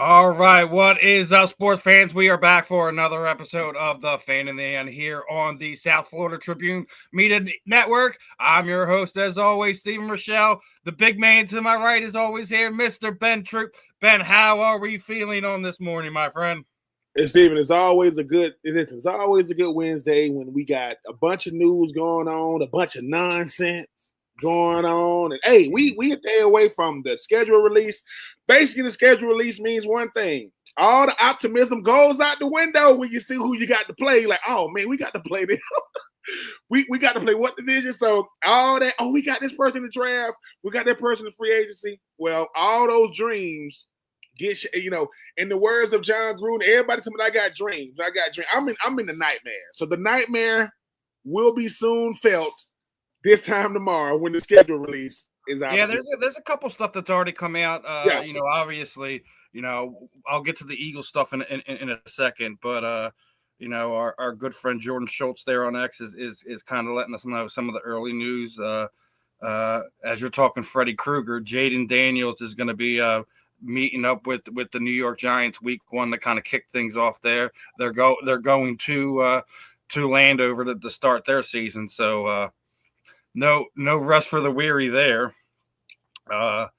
All right, what is up, sports fans? We are back for another episode of the Fan in the End here on the South Florida Tribune Media Network. I'm your host, as always, Stephen Rychel. The big man to my right is always here, Mr. Ben Troupe. Ben, how are we feeling on this morning, my friend? And Stephen, it's always a good Wednesday when we got a bunch of news going on, a bunch of nonsense going on. And hey, we a day away from the schedule release. Basically, the schedule release means one thing. All the optimism goes out the window when you see who you got to play. Like, oh man, we got to play this. we got to play what division? So all that, we got this person in the draft, we got that person in free agency. Well, all those dreams get, in the words of John Gruden, everybody tell me I got dreams. I'm in the nightmare. So the nightmare will be soon felt this time tomorrow when the schedule release is out. Yeah, there's a couple stuff that's already come out. Obviously, I'll get to the Eagles stuff in a second, but our good friend Jordan Schultz there on X is kind of letting us know some of the early news. As you're talking Freddie Krueger, Jaden Daniels is going to be meeting up with the New York Giants week 1 to kind of kick things off there. They're going to Landover to start their season, so no rest for the weary there. The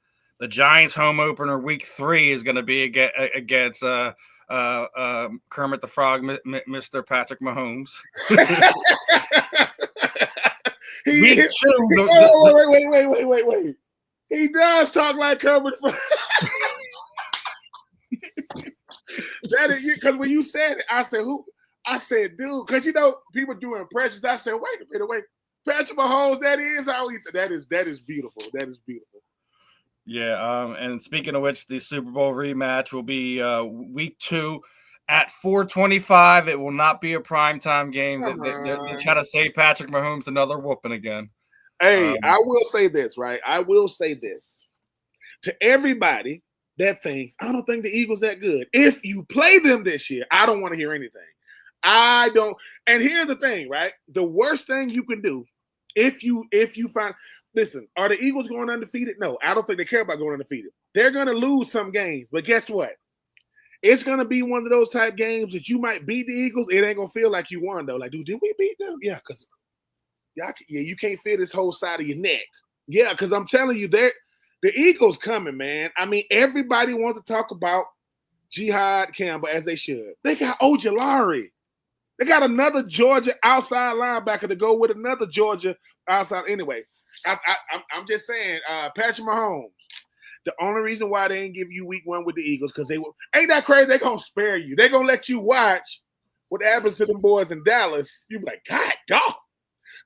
Giants home opener week 3 is going to be against Kermit the Frog, Mr. Patrick Mahomes. Wait. He does talk like Kermit. That is because when you said it, I said who? I said, dude, because people do impressions. I said, wait a minute, Patrick Mahomes. That is how he. That is beautiful. That is beautiful. Yeah. And speaking of which, the Super Bowl rematch will be week 2 at 4:25. It will not be a primetime game. They try to save Patrick Mahomes another whooping again. Hey, I will say this, right? I will say this to everybody that thinks, I don't think the Eagles that good. If you play them this year, I don't want to hear anything. I don't. And here's the thing, right? The worst thing you can do if you find, listen, are the Eagles going undefeated? No, I don't think they care about going undefeated. They're going to lose some games, but guess what? It's going to be one of those type games that you might beat the Eagles. It ain't going to feel like you won, though. Like, dude, did we beat them? Yeah, because you can't feel this whole side of your neck. Yeah, because I'm telling you, the Eagles coming, man. I mean, everybody wants to talk about Jihad Campbell as they should. They got Ojulari. They got another Georgia outside linebacker to go with another Georgia outside. Anyway, I'm just saying, Patrick Mahomes, the only reason why they didn't give you week 1 with the Eagles, because ain't that crazy? They're going to spare you. They're going to let you watch what happens to them boys in Dallas. You be like, God, dog.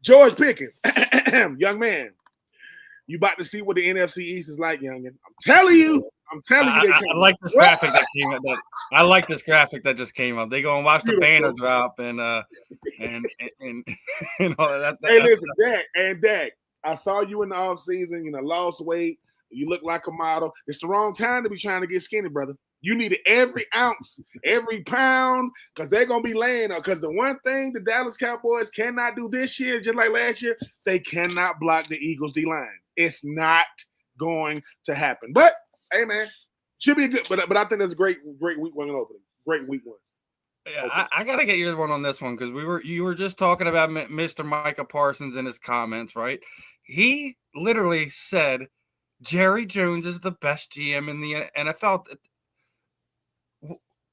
George Pickens, young man, you about to see what the NFC East is like, youngin. I'm telling you. I like this graphic that came up. I like this graphic that just came up. They go and watch the banner drop and all that. Hey, listen, Dak, I saw you in the offseason, lost weight. You look like a model. It's the wrong time to be trying to get skinny, brother. You need every ounce, every pound, because they're going to be laying up. Because the one thing the Dallas Cowboys cannot do this year, just like last year, they cannot block the Eagles' D-line. It's not going to happen. But, hey, man, should be good. But I think that's a great week 1 opening. Great week 1. Yeah, I got to get your one on this one because you were just talking about Mr. Micah Parsons in his comments, right? He literally said Jerry Jones is the best GM in the NFL.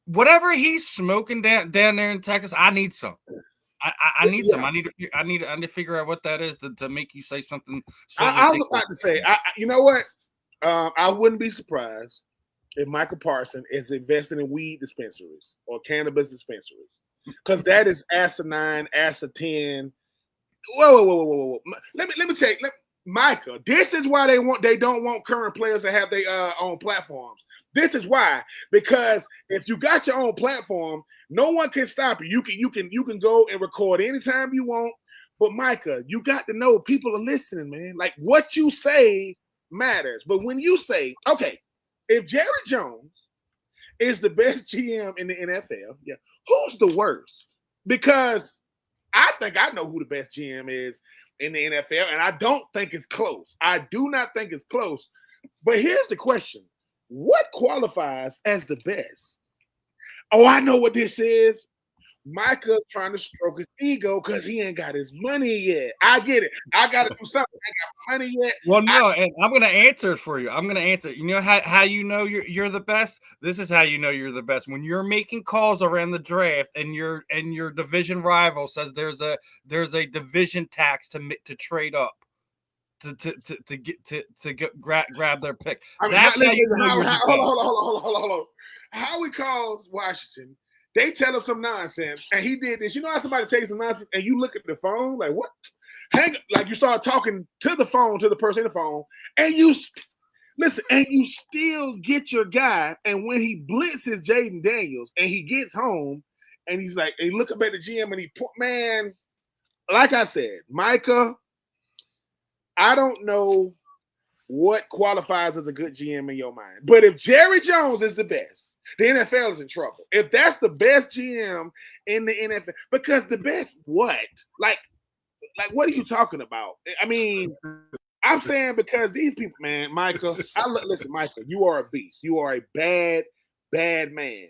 Whatever he's smoking down there in Texas, I need some. I need some. I need to figure out what that is to make you say something. I was about to say, you know what? I wouldn't be surprised if Michael Parsons is investing in weed dispensaries or cannabis dispensaries, because that is asinine, ascertain. Whoa. Let me tell you, Micah. This is why they don't want current players to have their own platforms. This is why, because if you got your own platform, no one can stop you. You can go and record anytime you want. But Micah, you got to know people are listening, man. Like what you say matters. But when you say, okay, if Jerry Jones is the best GM in the NFL, yeah, who's the worst? Because I think I know who the best GM is in the NFL, and I don't think it's close. I do not think it's close. But here's the question. what qualifies as the best? Oh, I know what this is. Micah's trying to stroke his ego because he ain't got his money yet. I get it. I got to do something. I ain't got money yet. Well, no, and I'm going to answer it for you. I'm going to answer it. You know how you know you're the best? This is how you know you're the best. When you're making calls around the draft and your division rival says there's a division tax to trade up to grab their pick. I mean, That's how you know you're the best. Hold on. How he calls Washington, they tell him some nonsense, and he did this. You know how somebody takes some nonsense, and you look at the phone like, what? Like you start talking to the phone, to the person in the phone, and you listen, and you still get your guy. And when he blitzes Jaden Daniels, and he gets home, and he's like, and he look up at the GM, and man, like I said, Micah, I don't know what qualifies as a good GM in your mind. But if Jerry Jones is the best, the NFL is in trouble. If that's the best GM in the NFL, because the best what? Like what are you talking about? I mean, I'm saying because these people, man, Michael, listen, Michael, you are a beast. You are a bad, bad man.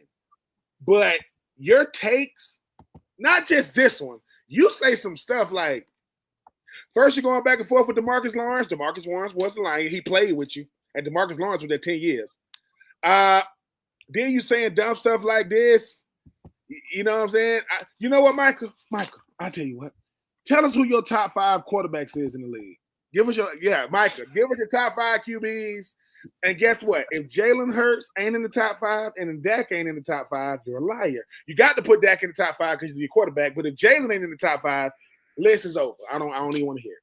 But your takes, not just this one, you say some stuff like, first, you're going back and forth with DeMarcus Lawrence. DeMarcus Lawrence wasn't lying. He played with you. And DeMarcus Lawrence was there 10 years. Then you saying dumb stuff like this. You know what I'm saying? You know what, Michael? Michael, I'll tell you what. Tell us who your top 5 quarterbacks is in the league. Give us Michael, give us your top 5 QBs. And guess what? If Jalen Hurts ain't in the top 5 and if Dak ain't in the top 5, you're a liar. You got to put Dak in the top 5 because he's your quarterback. But if Jalen ain't in the top 5, list is over. I don't even want to hear it.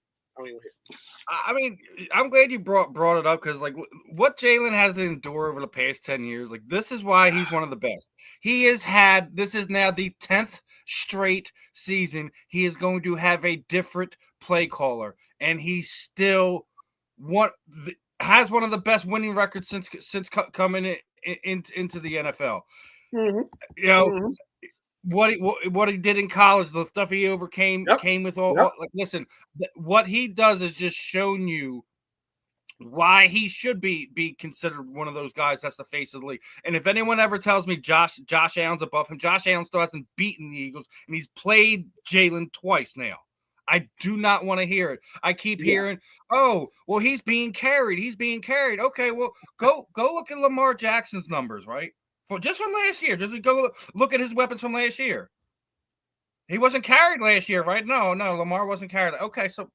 I mean, I'm glad you brought it up because, like, what Jalen has to endure over the past 10 years, like, this is why he's one of the best. This is now the 10th straight season. He is going to have a different play caller, and he still has one of the best winning records since coming into the NFL. Mm-hmm. You know, what he did in college, the stuff he overcame, came with all like, listen, what he does is just shown you why he should be considered one of those guys that's the face of the league. And if anyone ever tells me Josh Allen's above him, Josh Allen still hasn't beaten the Eagles, and he's played Jalen twice now. I do not want to hear it. I keep hearing, oh, well, he's being carried. Okay, well, go look at Lamar Jackson's numbers, right? Just from last year. Just go look at his weapons from last year. He wasn't carried last year, right? No, Lamar wasn't carried. Okay, so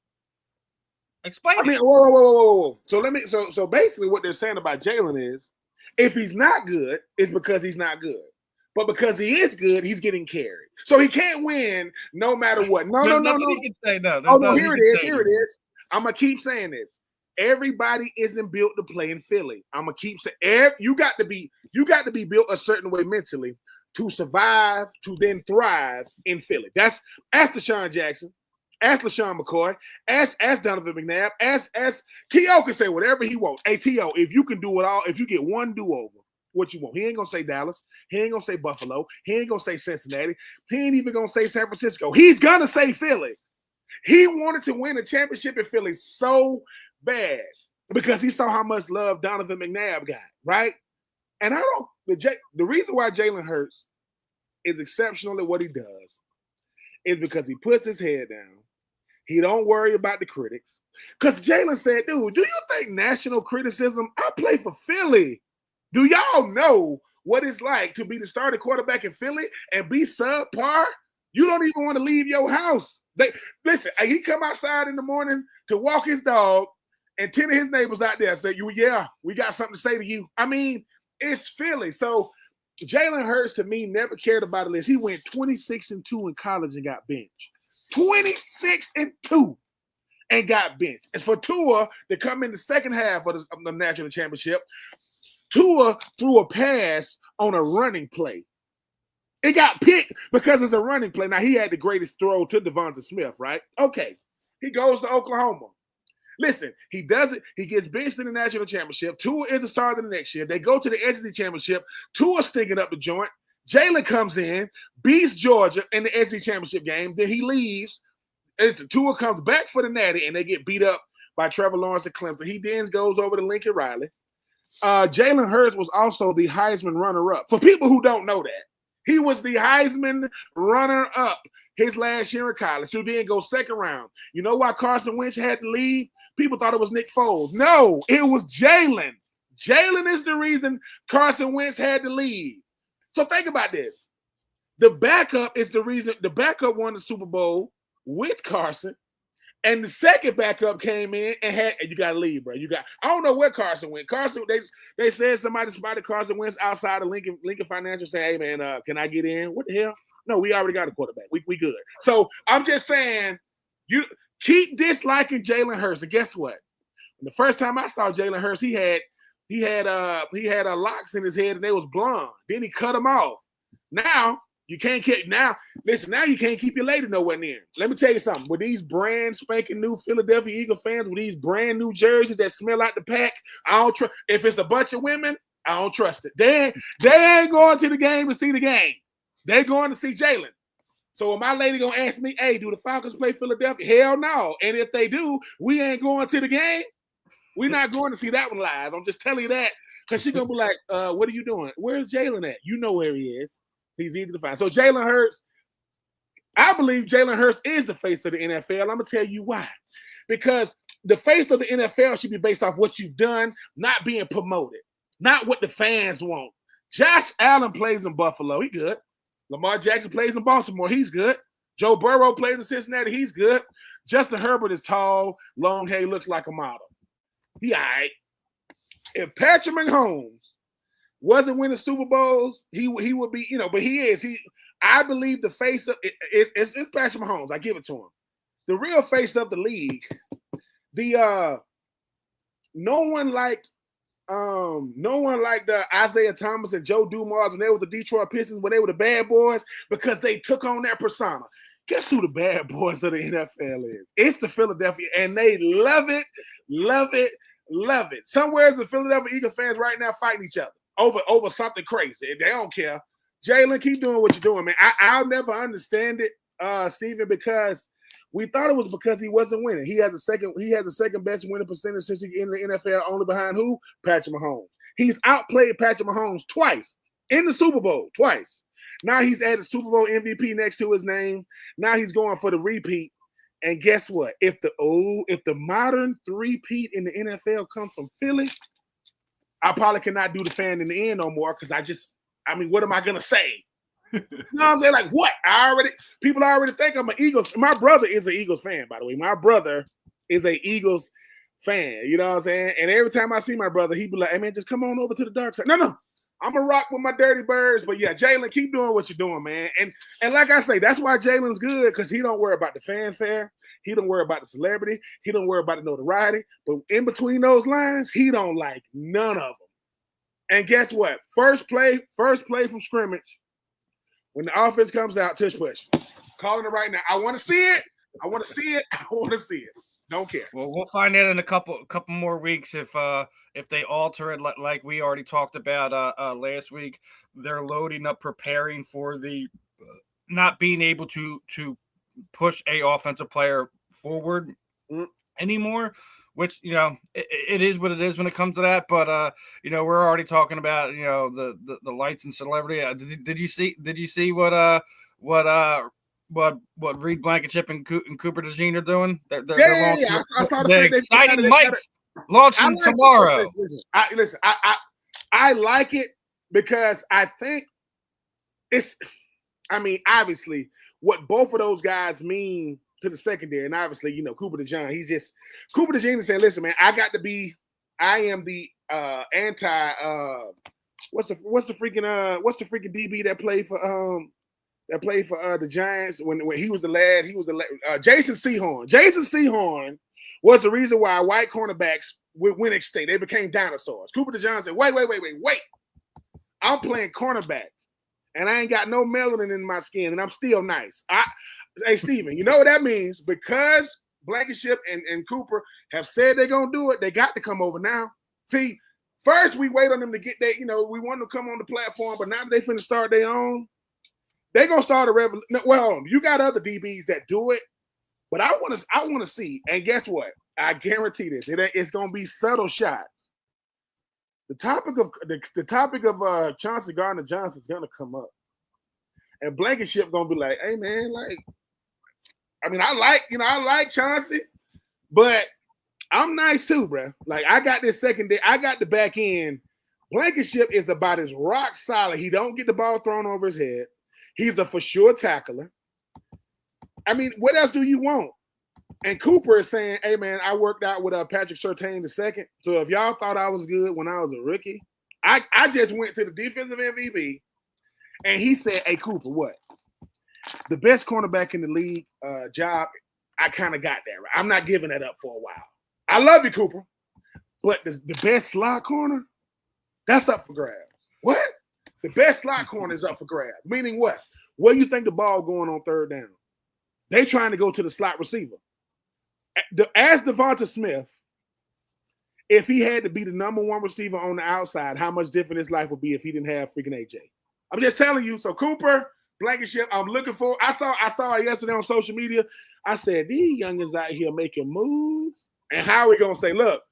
explain. Whoa. So basically what they're saying about Jalen is, if he's not good, it's because he's not good. But because he is good, he's getting carried. So he can't win no matter what. No. He can say no. Here it is. I'm going to keep saying this. Everybody isn't built to play in Philly. I'm gonna keep saying you got to be built a certain way mentally to survive, to then thrive in Philly. Ask Deshaun Jackson, ask LaShawn McCoy, ask Donovan McNabb, ask T.O. can say whatever he wants. Hey T.O., if you can do it all, if you get one do-over, what you want? He ain't gonna say Dallas, he ain't gonna say Buffalo, he ain't gonna say Cincinnati, he ain't even gonna say San Francisco. He's gonna say Philly. He wanted to win a championship in Philly so bad because he saw how much love Donovan McNabb got, right? And the reason why Jalen Hurts is exceptional at what he does is because he puts his head down. He don't worry about the critics. Because Jalen said, dude, do you think national criticism? I play for Philly. Do y'all know what it's like to be the starting quarterback in Philly and be subpar? You don't even want to leave your house. Listen, he come outside in the morning to walk his dog, and 10 of his neighbors out there say, we got something to say to you. I mean, it's Philly. So Jalen Hurts, to me, never cared about a list. He went 26-2 in college and got benched. 26-2 and got benched. As for Tua to come in the second half of the national championship, Tua threw a pass on a running play. It got picked because it's a running play. Now, he had the greatest throw to Devonta Smith, right? Okay. He goes to Oklahoma. Listen, he does it. He gets benched in the national championship. Tua is the starter the next year. They go to the SEC championship. Tua's stinking up the joint. Jalen comes in, beats Georgia in the SEC championship game. Then he leaves. Tua comes back for the Natty, and they get beat up by Trevor Lawrence at Clemson. He then goes over to Lincoln Riley. Jalen Hurts was also the Heisman runner-up. For people who don't know that, he was the Heisman runner-up his last year in college, who didn't go second round. You know why Carson Wentz had to leave? People thought it was Nick Foles. No, it was Jalen. Jalen is the reason Carson Wentz had to leave. So think about this. The backup is the reason the backup won the Super Bowl with Carson. And the second backup came in and you got to leave, bro. I don't know where Carson went. They said somebody spotted Carson Wentz outside of Lincoln Financial saying, hey, man, can I get in? What the hell? No, we already got a quarterback. We good. So I'm just saying, you keep disliking Jalen Hurts. And guess what? The first time I saw Jalen Hurts, he had locks in his head and they was blonde. Then he cut them off. Now you can't keep now you can't keep your lady nowhere near. Let me tell you something. With these brand spanking new Philadelphia Eagle fans, with these brand new jerseys that smell like the pack, I don't trust. If it's a bunch of women, I don't trust it. They ain't going to the game to see the game. They're going to see Jalen. So when my lady gonna ask me, hey, do the Falcons play Philadelphia? Hell no. And if they do, we ain't going to the game. We're not going to see that one live. I'm just telling you that because she's gonna be like, what are you doing? Where's Jalen at? You know where he is. He's easy to find. So Jalen Hurts, I believe Jalen Hurts is the face of the NFL. I'm going to tell you why. Because the face of the NFL should be based off what you've done, not being promoted, not what the fans want. Josh Allen plays in Buffalo. He good. Lamar Jackson plays in Baltimore. He's good. Joe Burrow plays in Cincinnati. He's good. Justin Herbert is tall, long hair, looks like a model. He all right. If Patrick Mahomes wasn't winning Super Bowls, he would be, but he is. I believe the face of it's Patrick Mahomes. I give it to him. The real face of the league. No one liked Isaiah Thomas and Joe Dumars when they were the Detroit Pistons, when they were the bad boys, because they took on that persona. Guess who the bad boys of the NFL is? It's the Philadelphia, and they love it, love it, love it. Somewhere's the Philadelphia Eagles fans right now fighting each other over something crazy. They don't care. Jalen, keep doing what you're doing, man. I'll never understand it, Steven, because we thought it was because he wasn't winning. He has the second best winning percentage since he entered the NFL, only behind who? Patrick Mahomes. He's outplayed Patrick Mahomes twice in the Super Bowl, twice. Now he's added Super Bowl MVP next to his name. Now he's going for the repeat. And guess what? If the modern three-peat in the NFL comes from Philly, I probably cannot do the fan in the end no more because what am I going to say? You know what I'm saying? Like, what? People already think I'm an Eagles. My brother is an Eagles fan, by the way. My brother is an Eagles fan. You know what I'm saying? And every time I see my brother, he be like, hey, man, just come on over to the dark side. No. I'm going to rock with my dirty birds. But, yeah, Jalen, keep doing what you're doing, man. And like I say, that's why Jalen's good, because he don't worry about the fanfare. He don't worry about the celebrity. He don't worry about the notoriety. But in between those lines, he don't like none of them. And guess what? First play from scrimmage, when the offense comes out, tush push. Calling it right now. I want to see it. I want to see it. Don't care. Well, we'll find out in a couple more weeks if they alter it like we already talked about last week. They're loading up, preparing for the not being able to push a offensive player forward anymore, which it is what it is when it comes to that. But we're already talking about the lights and celebrity. Did you see what Reed Blankenship and Cooper DeJean are doing? They're launching. I saw the exciting mics launching tomorrow. Listen, I like it because I think it's. I mean, obviously, what both of those guys mean to the secondary, and obviously, Cooper DeJean. Cooper DeJean is saying, "Listen, man, I am the anti. What's the freaking DB that played for the Giants when he was the lad. He was the Jason Sehorn. Jason Sehorn was the reason why white cornerbacks went extinct. They became dinosaurs. Cooper DeJean said, wait. I'm playing cornerback, and I ain't got no melanin in my skin, and I'm still nice. Hey, Steven, you know what that means? Because Blankenship and Cooper have said they're going to do it, they got to come over now. See, first we wait on them to get that, we want them to come on the platform, but now that they finna start their own, they're going to start a revolution. Well, you got other DBs that do it, but I want to see. And guess what? I guarantee this. It's going to be subtle shots. the topic of Chauncey Gardner-Johnson is gonna come up, and Blankenship gonna be like, "Hey man, like, I mean, I like Chauncey, but I'm nice too, bro. Like, I got this secondary, I got the back end. Blankenship is about as rock solid. He don't get the ball thrown over his head. He's a for sure tackler. I mean, what else do you want?" And Cooper is saying, "Hey man, I worked out with Patrick Surtain II. So if y'all thought I was good when I was a rookie, I just went to the defensive MVP, and he said, 'Hey Cooper, what? The best cornerback in the league job, I kind of got that right. I'm not giving that up for a while. I love you, Cooper, but the best slot corner, that's up for grabs. What? The best slot corner is up for grabs. Meaning what? Where do you think the ball going on third down? They trying to go to the slot receiver. Ask Devonta Smith if he had to be the number one receiver on the outside, how much different his life would be if he didn't have freaking AJ. I'm just telling you. So Cooper, Blankenship, I'm looking for. I saw it yesterday on social media. I said, these youngins out here making moves. And how are we gonna say, look,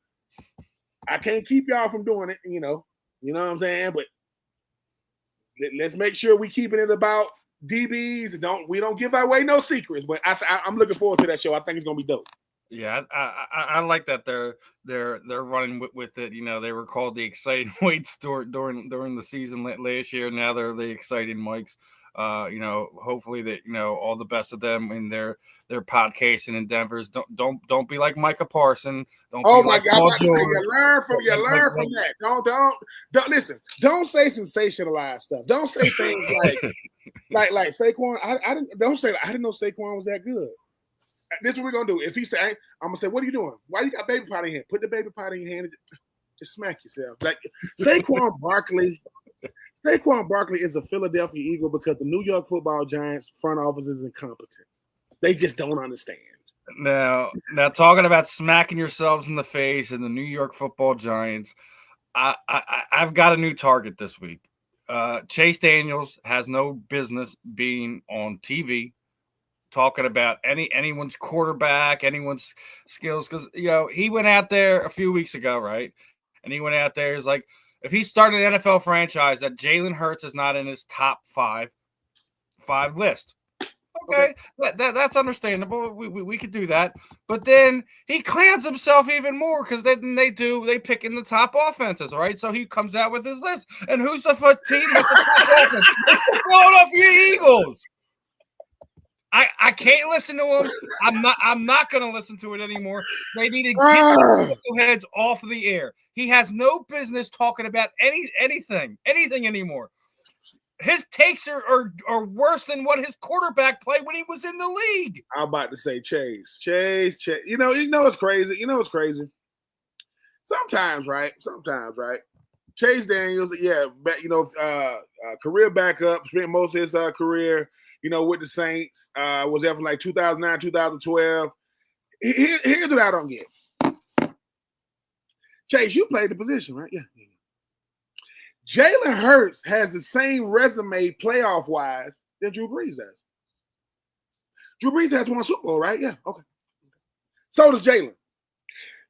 I can't keep y'all from doing it, you know what I'm saying? But let's make sure we keeping it about DBs and we don't give away no secrets. But I'm looking forward to that show. I think it's gonna be dope. Yeah, I like that they're running with it. You know, they were called the exciting weights during the season last year. Now they're the exciting mics. You know, hopefully that, you know, all the best of them in their podcasting endeavors. Don't be like Micah Parson. Don't oh be my like God! Paul George. You learn from that. Don't listen. Don't say sensationalized stuff. Don't say things like Saquon. I didn't. Don't say I didn't know Saquon was that good. This is what we're gonna do. If he say, I'm gonna say, "What are you doing? Why you got baby pot in your hand? Put the baby pot in your hand and just smack yourself." Like Saquon Barkley. Saquon Barkley is a Philadelphia Eagle because the New York Football Giants front office is incompetent. They just don't understand. Now talking about smacking yourselves in the face and the New York Football Giants, I've got a new target this week. Chase Daniels has no business being on TV talking about anyone's quarterback, anyone's skills, because, you know, he went out there a few weeks ago, right? And he went out there, he's like, if he's starting an NFL franchise, that Jalen Hurts is not in his top five list. Okay. That's understandable. We could do that. But then he clowns himself even more because then they pick in the top offenses, all right? So he comes out with his list. And who's the team that's the top offense? It's the Philadelphia Eagles. I can't listen to him. I'm not going to listen to it anymore. They need to get the heads off of the air. He has no business talking about anything anymore. His takes are worse than what his quarterback played when he was in the league. I'm about to say Chase. You know it's crazy. Sometimes, right? Chase Daniels, yeah, career backup, spent most of his career, with the Saints. Was there from like 2009, 2012. Here's what I don't get. Chase, you played the position, right? Yeah. Jalen Hurts has the same resume playoff-wise that Drew Brees has. Drew Brees has won a Super Bowl, right? Yeah, okay. So does Jalen.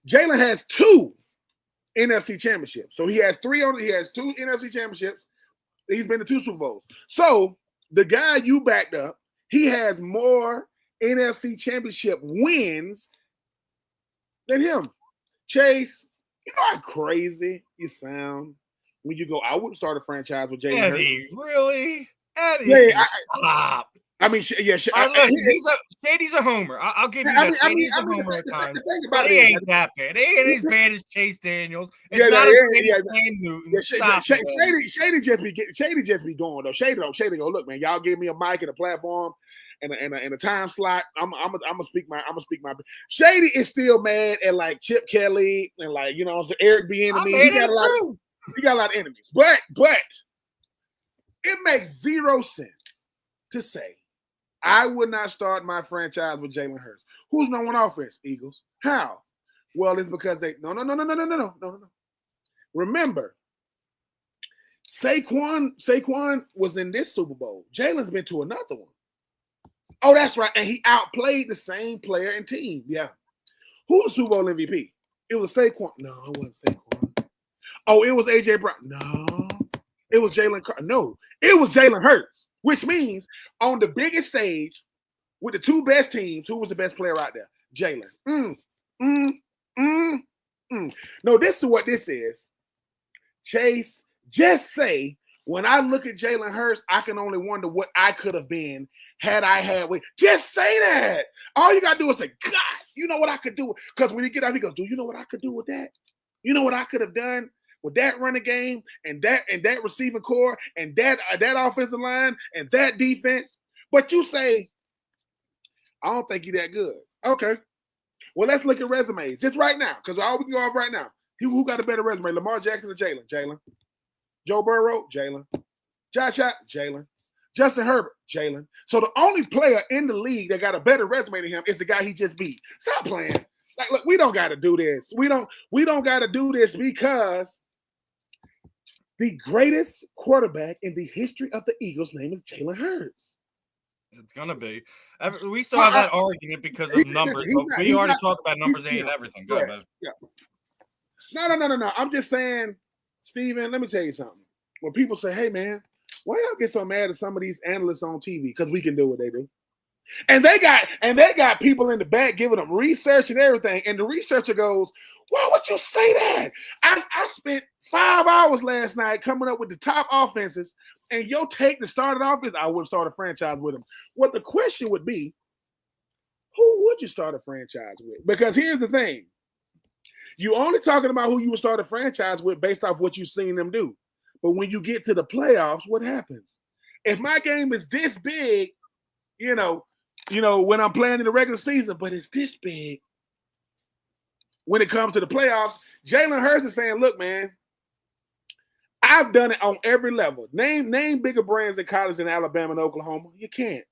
Jalen has 2 NFC championships. So he has 2 NFC championships. He's been to 2 Super Bowls. So the guy you backed up, he has more NFC championship wins than him. Chase, you know how crazy you sound when you go, I wouldn't start a franchise with Jalen Hurts. Eddie, really? Eddie, stop. I mean, yeah. Shady's a homer. I'll give you that. Shady's a homer at times. But he ain't that bad. He ain't as bad as Chase Daniels. It's not as bad as Cam Newton. Shady just be going though. Shady go, look, man, y'all give me a mic and a platform and a time slot. I'm gonna speak my. Shady is still mad at like Chip Kelly and like Eric Bieniemy. He got a lot of enemies, but it makes 0 sense to say I would not start my franchise with Jalen Hurts. Who's number 1 offense? Eagles. How? Well, it's because they no. Remember, Saquon was in this Super Bowl. Jalen's been to another one. Oh, that's right, and he outplayed the same player and team. Yeah. Who was Super Bowl MVP? It was Saquon. No, it wasn't Saquon. Oh, it was AJ Brown. No, it was Jalen Carter. No, it was Jalen Hurts, which means on the biggest stage with the two best teams, who was the best player out there? Jalen. No, this is what this is. Chase, just say, when I look at Jalen Hurts, I can only wonder what I could have been had I had with. Just say that. All you got to do is say, God, you know what I could do? Because when he get out, he goes, do you know what I could do with that? You know what I could have done with that running game and that receiving core and that offensive line and that defense? But you say, I don't think you're that good. Okay. Well, let's look at resumes just right now, because all we can go off right now. Who got a better resume, Lamar Jackson or Jalen? Jalen. Joe Burrow? Jalen. Josh Allen? Jalen. Justin Herbert? Jalen. So the only player in the league that got a better resume than him is the guy he just beat. Stop playing. Like, look, we don't got to do this. We don't got to do this because the greatest quarterback in the history of the Eagles' name is Jalen Hurts. It's gonna be. We still have that argument because of numbers. We already talked about numbers and everything. Go ahead. Yeah. No. I'm just saying, Steven, let me tell you something. When people say, hey, man, why y'all get so mad at some of these analysts on TV? Because we can do what they do. And they got people in the back giving them research and everything. And the researcher goes, why would you say that? I spent 5 hours last night coming up with the top offenses, and your take to start it off is I wouldn't start a franchise with them. What the question would be, who would you start a franchise with? Because here's the thing. You only talking about who you would start a franchise with based off what you've seen them do. But when you get to the playoffs, what happens? If my game is this big, you know, when I'm playing in the regular season, but it's this big, when it comes to the playoffs, Jalen Hurts is saying, look, man, I've done it on every level. Name bigger brands in college than Alabama and Oklahoma. You can't.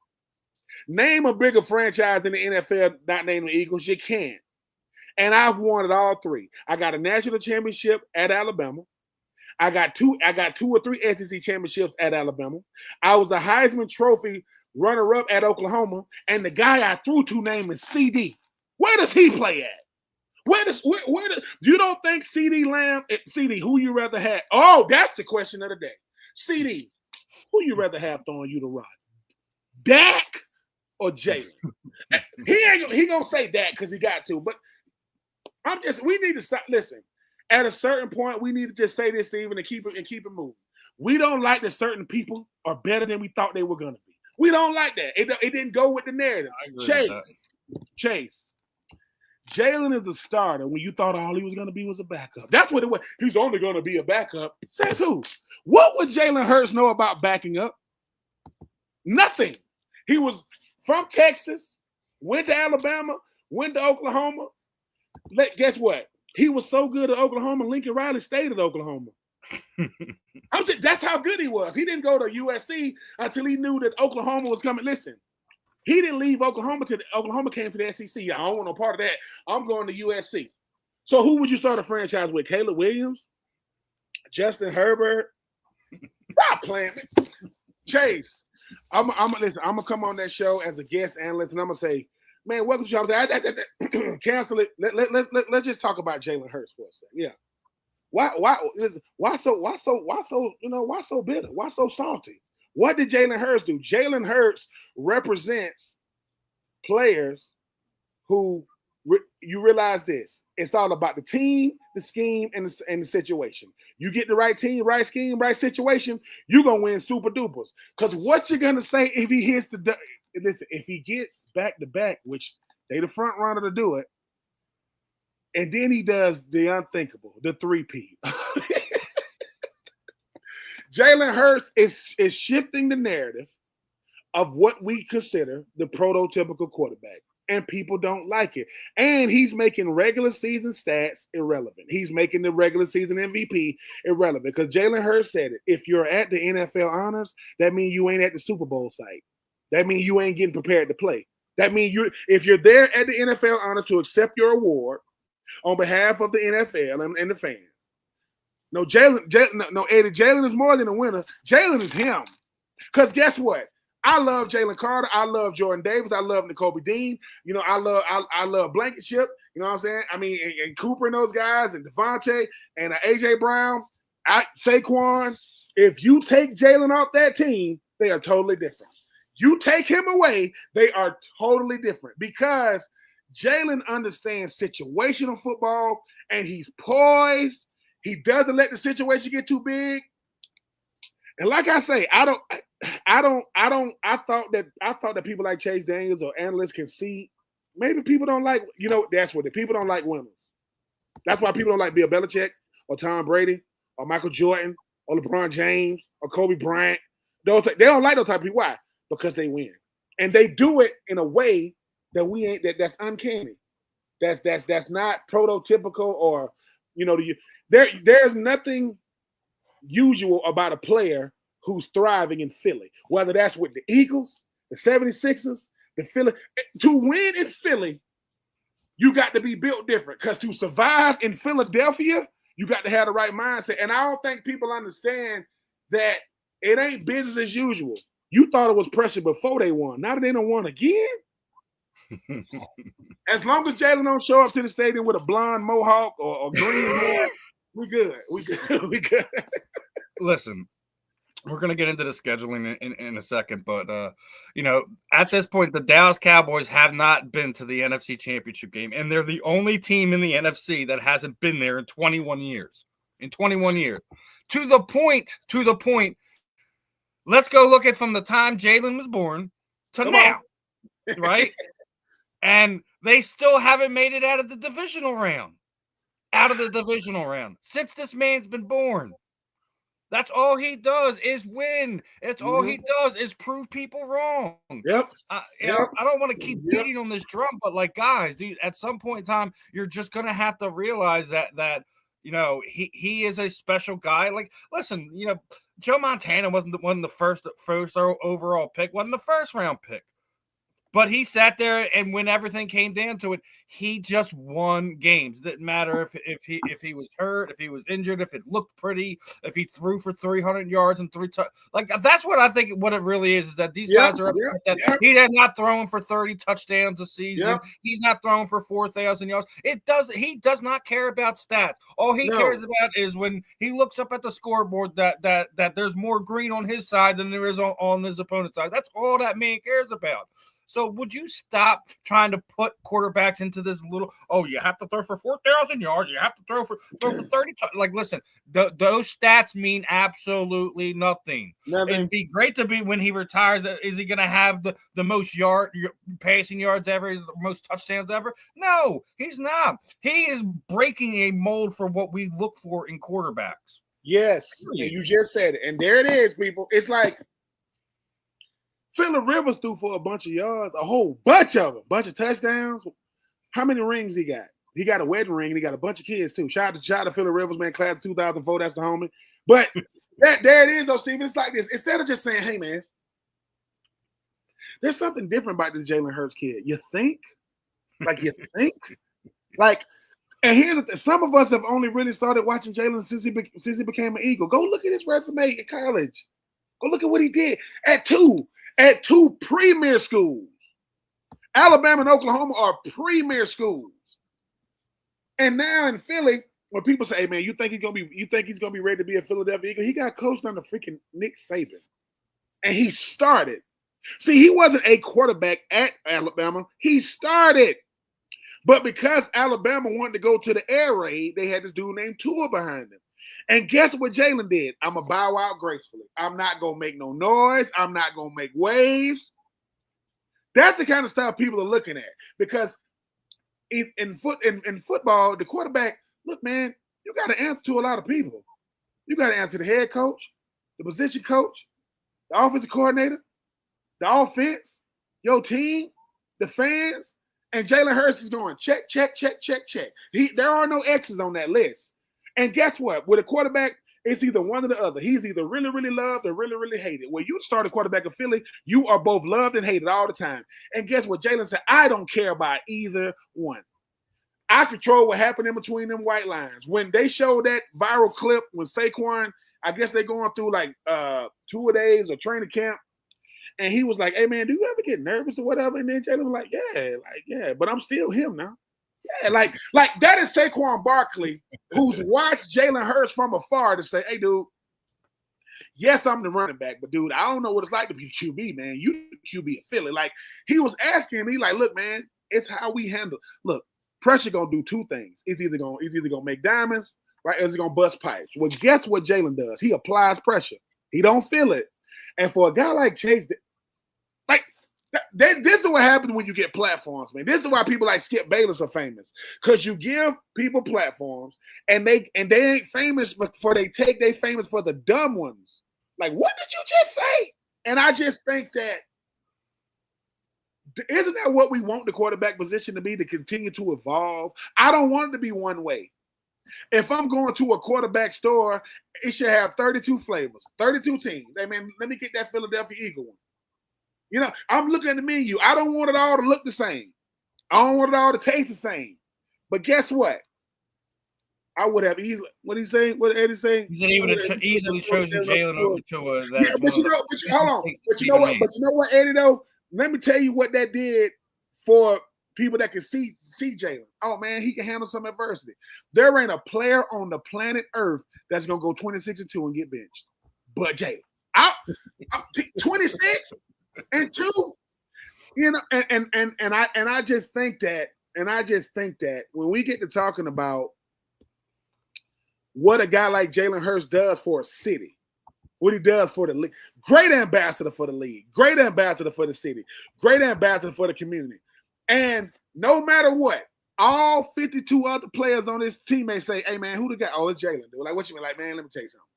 Name a bigger franchise in the NFL not named the Eagles. You can't. And I've won it all three. I got a national championship at Alabama. I got two or three SEC championships at Alabama. I was a Heisman Trophy runner-up at Oklahoma. And the guy I threw to name is CD. Where does he play at? Where you don't think CD Lamb, CD, who you rather have? Oh, that's the question of the day. CD, who you rather have throwing you the rock? Dak or Jalen? He gonna say Dak because he got to, but we need to stop. Listen, at a certain point, we need to just say this, Steven, and keep it moving. We don't like that certain people are better than we thought they were gonna be. We don't like that. It didn't go with the narrative. Chase. Jalen is a starter when you thought all he was going to be was a backup. That's what it was. He's only going to be a backup. Says who? What would Jalen Hurts know about backing up? Nothing. He was from Texas, went to Alabama, went to Oklahoma. Guess what? He was so good at Oklahoma, Lincoln Riley stayed at Oklahoma. That's how good he was. He didn't go to USC until he knew that Oklahoma was coming. Listen. He didn't leave Oklahoma Oklahoma came to the SEC. I don't want no part of that. I'm going to USC. So who would you start a franchise with? Caleb Williams? Justin Herbert? Stop playing. Chase, I'm gonna come on that show as a guest analyst, and I'm gonna say, man, welcome to the show. Cancel it. Let's just talk about Jalen Hurts for a second. Yeah. Why so bitter? Why so salty? What did Jalen Hurts do? Jalen Hurts represents players who you realize this. It's all about the team, the scheme, and the situation. You get the right team, right scheme, right situation, you're going to win super dupers. Because what you're going to say if he hits if he gets back-to-back, which they the front runner to do it, and then he does the unthinkable, the 3P. Jalen Hurts is shifting the narrative of what we consider the prototypical quarterback, and people don't like it. And he's making regular season stats irrelevant. He's making the regular season MVP irrelevant because Jalen Hurts said it. If you're at the NFL honors, that means you ain't at the Super Bowl site. That means you ain't getting prepared to play. That means if you're there at the NFL honors to accept your award on behalf of the NFL and the fans. No, Eddie, Jalen is more than a winner. Jalen is him. Because guess what? I love Jalen Carter. I love Jordan Davis. I love N'Kobe Dean. I love Blankenship. You know what I'm saying? I mean, and Cooper and those guys, and Devontae and AJ Brown, Saquon. If you take Jalen off that team, they are totally different. You take him away, they are totally different because Jalen understands situational football and he's poised. He doesn't let the situation get too big. And like I say, I thought that people like Chase Daniels or analysts can see maybe people don't like, that's what people don't like winners. That's why people don't like Bill Belichick or Tom Brady or Michael Jordan or LeBron James or Kobe Bryant. They don't like those type of people. Why? Because they win. And they do it in a way that that's uncanny. That's not prototypical or, there's nothing usual about a player who's thriving in Philly, whether that's with the Eagles, the 76ers, the Philly. To win in Philly, you got to be built different because to survive in Philadelphia, you got to have the right mindset. And I don't think people understand that it ain't business as usual. You thought it was pressure before they won. Now that they don't won again, as long as Jalen don't show up to the stadium with a blonde mohawk or green hair, we good. We good. Listen, we're going to get into the scheduling in a second, but, at this point, the Dallas Cowboys have not been to the NFC Championship game, and they're the only team in the NFC that hasn't been there in 21 years. To the point, let's go look at from the time Jalen was born to now, right? And they still haven't made it out of the divisional round. Since this man's been born. That's all he does is win. That's all he does is prove people wrong. Yep. I don't want to keep beating on this drum, but guys, dude, at some point in time, you're just gonna have to realize that he is a special guy. Listen, Joe Montana wasn't the first overall pick, wasn't the first round pick. But he sat there, and when everything came down to it, he just won games. Didn't matter if he was hurt, if he was injured, if it looked pretty, if he threw for 300 yards and 3 that's what I think. What it really is that these guys are upset that he is not throwing for 30 touchdowns a season. Yep. He's not throwing for 4,000 yards. He does not care about stats. All he cares about is when he looks up at the scoreboard that there's more green on his side than there is on his opponent's side. That's all that man cares about. So would you stop trying to put quarterbacks into this little, you have to throw for 4,000 yards. You have to throw for 30. Listen, those stats mean absolutely nothing. It'd be great to be when he retires. Is he going to have the most passing yards ever, the most touchdowns ever? No, he's not. He is breaking a mold for what we look for in quarterbacks. Yes, and you just said it. And there it is, people. It's like, Phillip Rivers threw for a bunch of yards, a whole bunch of them, bunch of touchdowns. How many rings he got? He got a wedding ring, and he got a bunch of kids too. Shout out to Phillip Rivers, man, class of 2004. That's the homie. But there it is, though, Steven. It's like this. Instead of just saying, "Hey, man, there's something different about this Jalen Hurts kid." You think? And here's the thing. Some of us have only really started watching Jalen since he became an Eagle. Go look at his resume in college. Go look at what he did at two premier schools. Alabama and Oklahoma are premier schools. And now in Philly, when people say, "Hey man, you think he's gonna be ready to be a Philadelphia Eagle?" He got coached under freaking Nick Saban. And he started. See, he wasn't a quarterback at Alabama. He started. But because Alabama wanted to go to the air raid, they had this dude named Tua behind him. And guess what Jalen did? I'm going to bow out gracefully. I'm not going to make no noise. I'm not going to make waves. That's the kind of stuff people are looking at. Because in football, the quarterback, look, man, you got to answer to a lot of people. You got to answer the head coach, the position coach, the offensive coordinator, the offense, your team, the fans. And Jalen Hurts is going check, check, check, check, check. There are no X's on that list. And guess what? With a quarterback, it's either one or the other. He's either really, really loved or really, really hated. When you start a quarterback of Philly, you are both loved and hated all the time. And guess what? Jalen said, I don't care about either one. I control what happened in between them white lines. When they showed that viral clip when Saquon, I guess they're going through like 2-a-days or training camp. And he was like, "Hey man, do you ever get nervous or whatever?" And then Jalen was like, yeah, but I'm still him now. Yeah, like that is Saquon Barkley, who's watched Jalen Hurts from afar to say, "Hey, dude, yes, I'm the running back, but dude, I don't know what it's like to be QB, man. You QB at Philly." Like he was asking me, like, "Look, man, it's how we handle. Look, pressure gonna do two things. It's either gonna make diamonds, right, or it's gonna bust pipes. Well, guess what Jalen does? He applies pressure. He don't feel it. And for a guy like Chase, like this is what happens when you get platforms, man. This is why people like Skip Bayless are famous, because you give people platforms, and they ain't famous before they famous for the dumb ones. Like, what did you just say? And I just think that isn't that what we want the quarterback position to be, to continue to evolve? I don't want it to be one way. If I'm going to a quarterback store, it should have 32 flavors, 32 teams. Hey, man, let me get that Philadelphia Eagle one. You know, I'm looking at the menu. I don't want it all to look the same. I don't want it all to taste the same. But guess what? I would have easily. What did he say? What did Eddie say? He said he would have easily chosen Jalen over Tua. Yeah, but hold on. But you know what? But you know what, Eddie? Though, let me tell you what that did for people that can see Jalen. Oh man, he can handle some adversity. There ain't a player on the planet Earth that's gonna go 26-2 and get benched, but Jalen. I'm 26 and 2. You know, and I just think that when we get to talking about what a guy like Jalen Hurts does for a city, what he does for the league, great ambassador for the league, great ambassador for the city, great ambassador for the community. And no matter what, all 52 other players on this team may say, "Hey man, who the guy?" "Oh, it's Jalen." Dude, like, what you mean? Like, man, let me tell you something.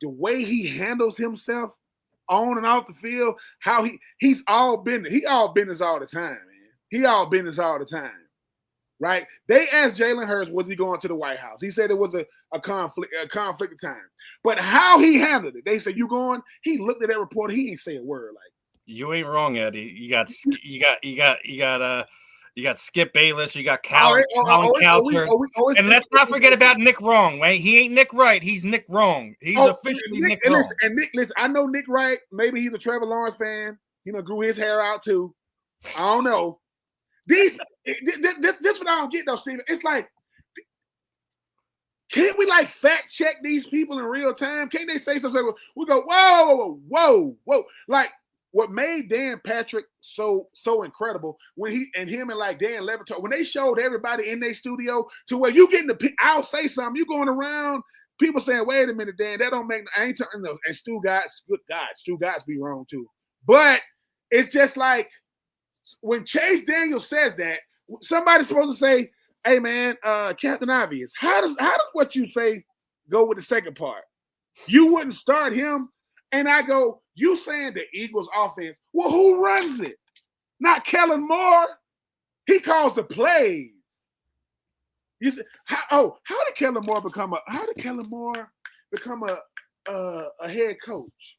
The way he handles himself on and off the field, how he's all business. He all business all the time, man. He all business all the time. Right? They asked Jalen Hurts, was he going to the White House? He said it was a conflict of time. But how he handled it, they said, "You going?" He looked at that reporter. He ain't say a word. Like, you ain't wrong, Eddie. You got Skip Bayless. You got Colin Cowherd. And let's not forget about Nick Wrong, right? He ain't Nick Wright. He's Nick Wrong. He's officially Nick Wrong. Listen, I know Nick Wright. Maybe he's a Trevor Lawrence fan. You know, grew his hair out too. I don't know. This what I don't get though, Steven. It's like, can't we like fact check these people in real time? Can't they say something? We go, whoa. Like what made Dan Patrick so incredible when him and like Dan Levitar, when they showed everybody in their studio to where you getting the, I'll say something, you going around, people saying, "Wait a minute, Dan, that don't make, I ain't talking." And Stu Gotts be wrong too. But it's just like, when Chase Daniel says that, somebody's supposed to say, "Hey man, Captain Obvious, how does what you say go with the second part? You wouldn't start him." And I go, "You saying the Eagles offense? Well, who runs it? Not Kellen Moore. He calls the plays." You say, how did Kellen Moore become a head coach?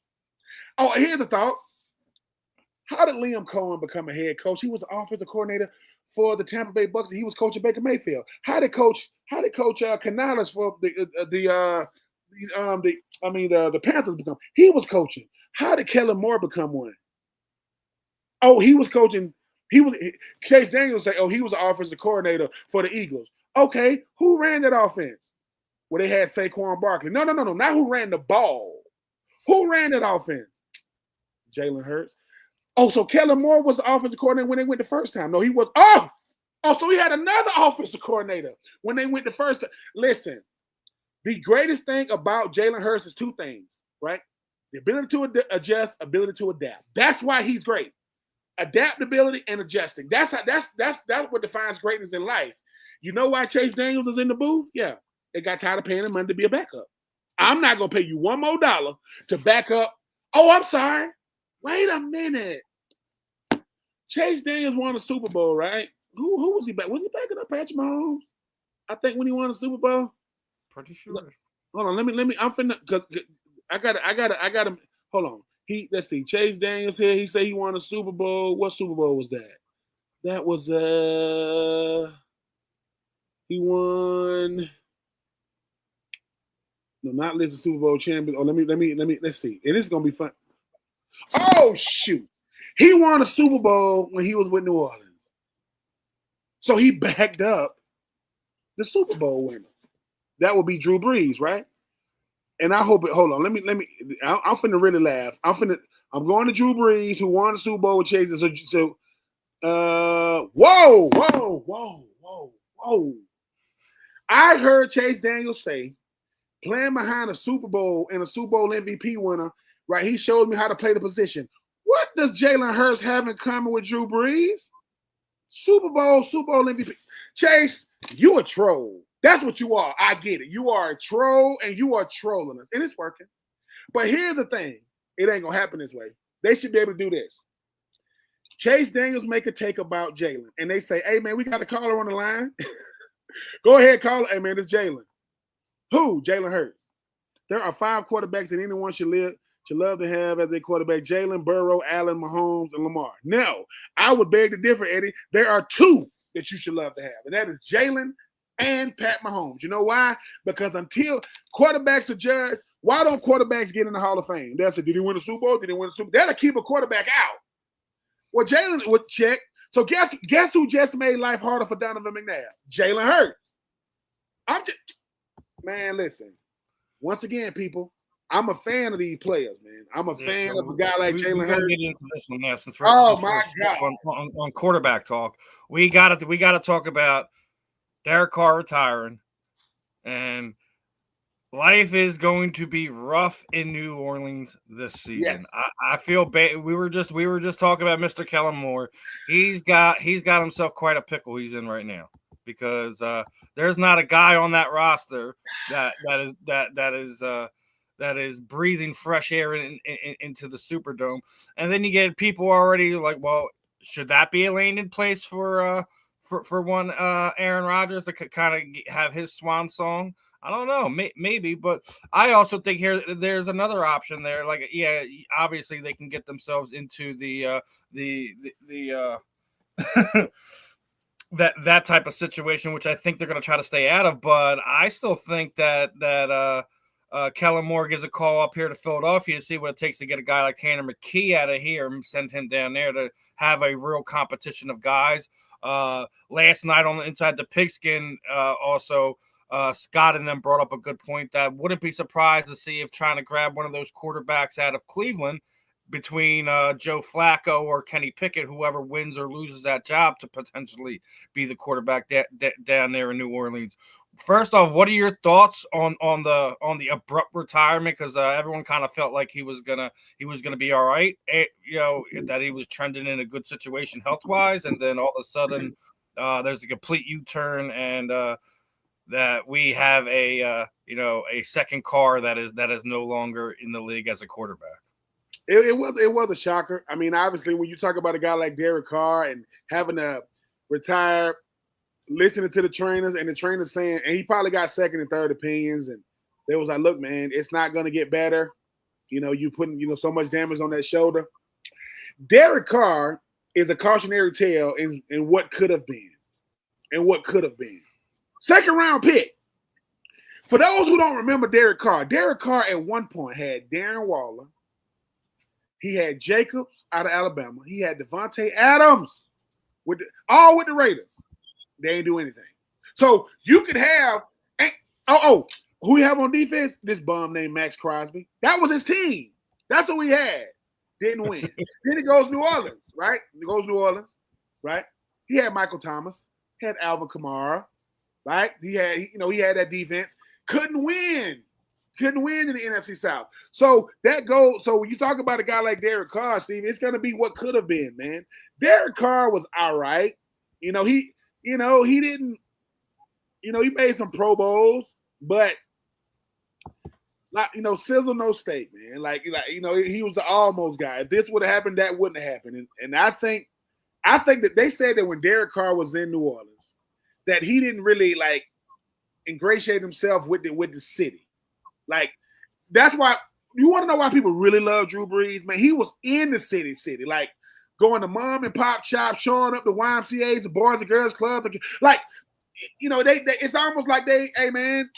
Oh, here's the thought. How did Liam Cohen become a head coach? He was the offensive coordinator for the Tampa Bay Bucks. He was coaching Baker Mayfield. How did Coach Canales for the Panthers become? He was coaching. How did Kellen Moore become one? Oh, he was coaching. Chase Daniels say, "Oh, he was the offensive coordinator for the Eagles." Okay, who ran that offense? Well, they had Saquon Barkley. No, not who ran the ball. Who ran that offense? Jalen Hurts. Oh, so Kellen Moore was the offensive coordinator when they went the first time. No, he was. Oh, so he had another offensive coordinator when they went the first time. Listen, the greatest thing about Jalen Hurts is two things, right? The ability to adjust, ability to adapt. That's why he's great. Adaptability and adjusting. That's what defines greatness in life. You know why Chase Daniels is in the booth? Yeah, they got tired of paying him money to be a backup. I'm not gonna pay you $1 more to back up. Oh, I'm sorry. Wait a minute. Chase Daniels won a Super Bowl, right? Who was he back? Was he backing up Patrick Mahomes? I think when he won the Super Bowl. Pretty sure. Hold on, let me. I'm finna, cause I gotta. Hold on. Let's see. Chase Daniels here. He said he won a Super Bowl. What Super Bowl was that? That was he won. No, not list of Super Bowl champion. Oh, let's see. It is gonna be fun. Oh shoot. He won a Super Bowl when he was with New Orleans. So he backed up the Super Bowl winner. That would be Drew Brees, right? And I hope it. Hold on, let me. I'm finna really laugh. I'm going to Drew Brees, who won the Super Bowl with Chase. So, whoa. I heard Chase Daniels say, playing behind a Super Bowl and a Super Bowl MVP winner, right? He showed me how to play the position. What does Jalen Hurts have in common with Drew Brees? Super Bowl MVP. Chase, you a troll. That's what you are. I get it. You are a troll and you are trolling us. And it's working. But here's the thing. It ain't going to happen this way. They should be able to do this. Chase Daniels make a take about Jalen. And they say, hey, man, we got a caller on the line. Go ahead, call it. Hey, man, it's Jalen. Who? Jalen Hurts. There are 5 quarterbacks that anyone should love to have as their quarterback: Jalen, Burrow, Allen, Mahomes, and Lamar. No, I would beg to differ, Eddie. There are 2 that you should love to have, and that is Jalen and Pat Mahomes. You know why? Because until quarterbacks are judged, why don't quarterbacks get in the Hall of Fame? They'll say, did he win a Super Bowl? Did he win a Super Bowl? That'll keep a quarterback out. Well, Jalen would check. So guess who just made life harder for Donovan McNabb? Jalen Hurts. Man, listen. Once again, people, I'm a fan of these players, man. I'm a fan of a guy like Jalen Hurts. Get into this one now, since we're on quarterback talk. We got to talk about Derek Carr retiring, and life is going to be rough in New Orleans this season. Yes. I feel bad. We were just talking about Mr. Kellen Moore. He's got himself quite a pickle he's in right now, because there's not a guy on that roster that is breathing fresh air into the Superdome. And then you get people already like, well, should that be a landing place for one Aaron Rodgers to kind of have his swan song? I don't know, maybe, but I also think there's another option there. Like, yeah, obviously they can get themselves into the that type of situation, which I think they're going to try to stay out of. But I still think that Kellen Moore gives a call up here to Philadelphia to see what it takes to get a guy like Tanner McKee out of here and send him down there to have a real competition of guys. Last night on the Inside the Pigskin, also Scott and them brought up a good point that wouldn't be surprised to see if trying to grab one of those quarterbacks out of Cleveland between Joe Flacco or Kenny Pickett, whoever wins or loses that job, to potentially be the quarterback down there in New Orleans. First off, what are your thoughts on the abrupt retirement? Because everyone kind of felt like he was gonna be all right, that he was trending in a good situation health wise, and then all of a sudden there's a complete U-turn, and that we have a second Carr that is no longer in the league as a quarterback. It was a shocker. I mean, obviously, when you talk about a guy like Derek Carr and having to retire, listening to the trainers and the trainers saying, and he probably got second and third opinions, and they was like, look, man, it's not going to get better. You putting, so much damage on that shoulder. Derek Carr is a cautionary tale in what could have been and what could have been. Second round pick. For those who don't remember Derek Carr at one point had Darren Waller. He had Jacobs out of Alabama. He had Devontae Adams with the Raiders. They ain't do anything. So you could have who we have on defense? This bum named Max Crosby. That was his team. That's what we had. Didn't win. Then he goes New Orleans, right? He had Michael Thomas. He had Alvin Kamara, right? He had that defense. Couldn't win in the NFC South. So when you talk about a guy like Derek Carr, Steve, it's going to be what could have been, man. Derek Carr was all right. He didn't, he made some Pro Bowls, but sizzle no steak, man. He was the almost guy. If this would have happened, that wouldn't have happened. And I think that they said that when Derek Carr was in New Orleans, that he didn't really ingratiate himself with the city. That's why you want to know why people really love Drew Brees, man. He was in the city, going to mom and pop shop, showing up the YMCA's, the Boys and Girls Club. It's almost like hey man,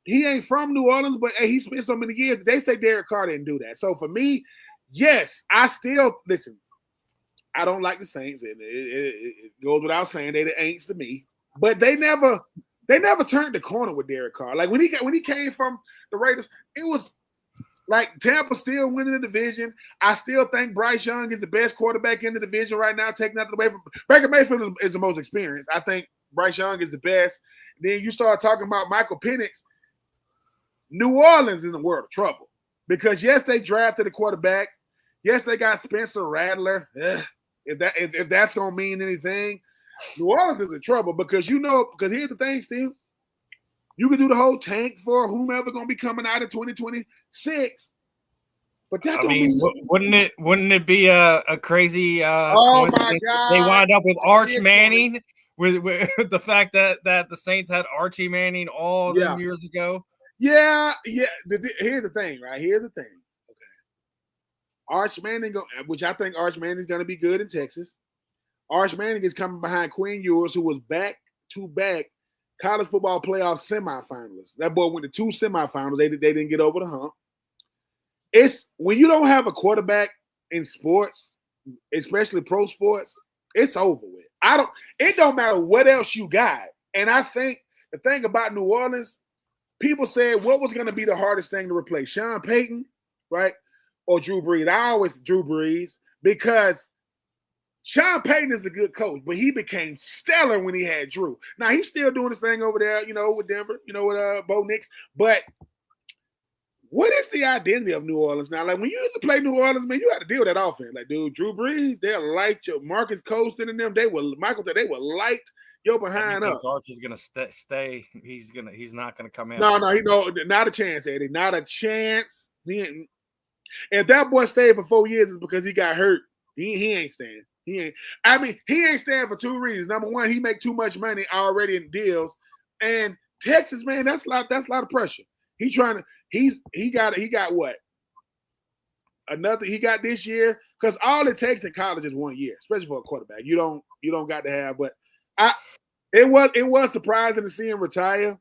he ain't from New Orleans, but he spent so many years. They say Derek Carr didn't do that. So for me, yes, I still listen. I don't like the Saints, and it goes without saying they the Aints to me. But they never turned the corner with Derek Carr. Like when he came from the Raiders, it was like Tampa still winning the division. I still think Bryce Young is the best quarterback in the division right now. Taking nothing away from Baker Mayfield is the most experienced. I think Bryce Young is the best. Then you start talking about Michael Penix. New Orleans is in the world of trouble because yes, they drafted a quarterback. Yes, they got Spencer Rattler. If that's gonna mean anything, New Orleans is in trouble because here's the thing, Steve. You can do the whole tank for whomever gonna be coming out in 2026. But that don't mean wouldn't it be a crazy oh my God. They wind up with Arch Manning with the fact that the Saints had Archie Manning all them years ago. Yeah. Here's the thing, right? Here's the thing. Okay. Arch Manning, which I think Arch Manning is gonna be good in Texas. Arch Manning is coming behind Quinn Ewers, who was back-to-back college football playoff semifinalists. That boy went to 2 semifinals. They didn't get over the hump. It's when you don't have a quarterback in sports, especially pro sports, it's over with. It don't matter what else you got. And I think the thing about New Orleans, people said what was going to be the hardest thing to replace, Sean Payton, right? Or Drew Brees. I always Drew Brees because Sean Payton is a good coach, but he became stellar when he had Drew. Now, he's still doing his thing over there, with Denver, with Bo Nix. But what is the identity of New Orleans now? Like, when you used to play New Orleans, man, you had to deal with that offense. Like, dude, Drew Brees, they'll light your Marcus Colston and them. They will light your behind up. Arch is going to stay. He's not going to come out. No, not a chance, Eddie. Not a chance. If that boy stayed for 4 years, it's because he got hurt. He ain't staying. He ain't staying for 2 reasons. Number one, he make too much money already in deals. And Texas, man, that's a lot of pressure. He got what? Another he got this year? Because all it takes in college is 1 year, especially for a quarterback. You don't got to have, but it was surprising to see him retire.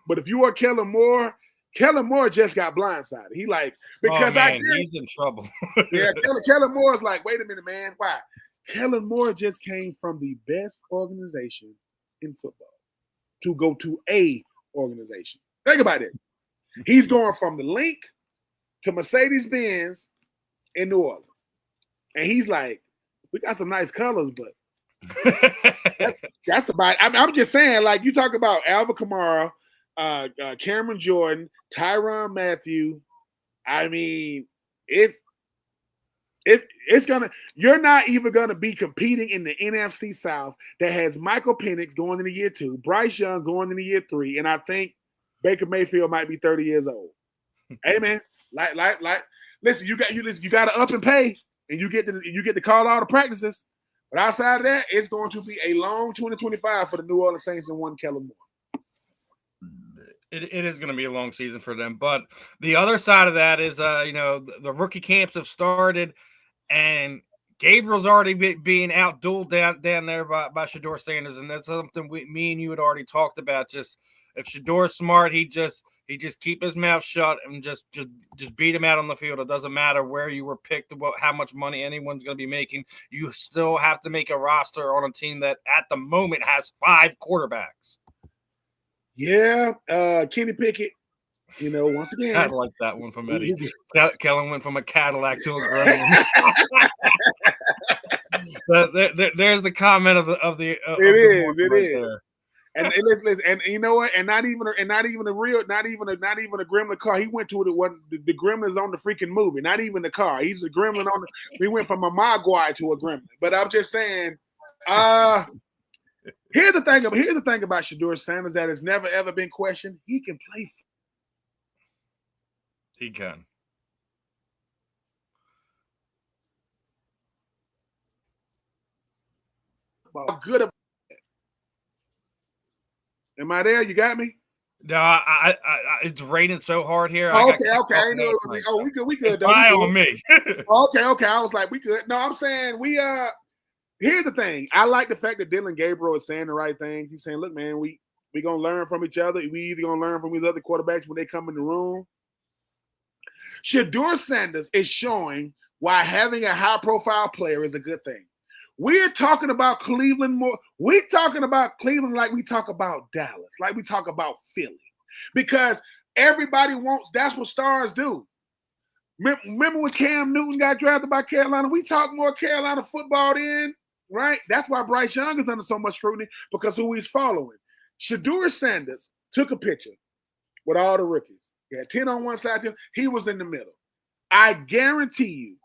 But if you are Kellen Moore just got blindsided. He's in trouble. Yeah, Kellen Moore's like, wait a minute, man. Why? Kellen Moore just came from the best organization in football to go to a organization. Think about it. He's going from the Link to Mercedes-Benz in New Orleans. And he's like, we got some nice colors, but that's about it. I'm just saying, like, you talk about Alvin Kamara, Cameron Jordan, Tyrann Mathieu. I mean, you're not even gonna be competing in the NFC South that has Michael Penix going into year 2, Bryce Young going into year 3, and I think Baker Mayfield might be 30 years old. Hey man, listen, you got to up and pay, and you get to call all the practices. But outside of that, it's going to be a long 2025 for the New Orleans Saints and one Kellen Moore. It is going to be a long season for them. But the other side of that is, the rookie camps have started, and Gabriel's already being out-dueled down there by Shedeur Sanders, and that's something me and you had already talked about. Just if Shedor's smart, he just keep his mouth shut and just beat him out on the field. It doesn't matter where you were picked, how much money anyone's going to be making. You still have to make a roster on a team that at the moment has 5 quarterbacks. Yeah, Kenny Pickett, once again. I like that one from Eddie. Kellen went from a Cadillac to a Gremlin. There's the comment of the it is. There. And listen, and you know what? And not even a Gremlin car. He went to the Gremlins on the freaking movie. Not even the car. He's a Gremlin on the. We went from a Mogwai to a Gremlin. But I'm just saying. Here's the thing about Shedeur Sanders that has never ever been questioned. He can play. He can. How good of. Am I there? You got me? No, I it's raining so hard here. Okay. I know. We good. Eye on me. Okay. I was like, we good. No, I'm saying we Here's the thing. I like the fact that Dillon Gabriel is saying the right things. He's saying, look, man, we gonna learn from each other. We either gonna learn from these other quarterbacks when they come in the room. Shedeur Sanders is showing why having a high-profile player is a good thing. We're talking about Cleveland more. We're talking about Cleveland like we talk about Dallas, like we talk about Philly, because everybody wants. That's what stars do. Remember when Cam Newton got drafted by Carolina? We talk more Carolina football then, right? That's why Bryce Young is under so much scrutiny, because who he's following. Shedeur Sanders took a picture with all the rookies. He had 10 on one side, 10. He was in the middle. I guarantee you,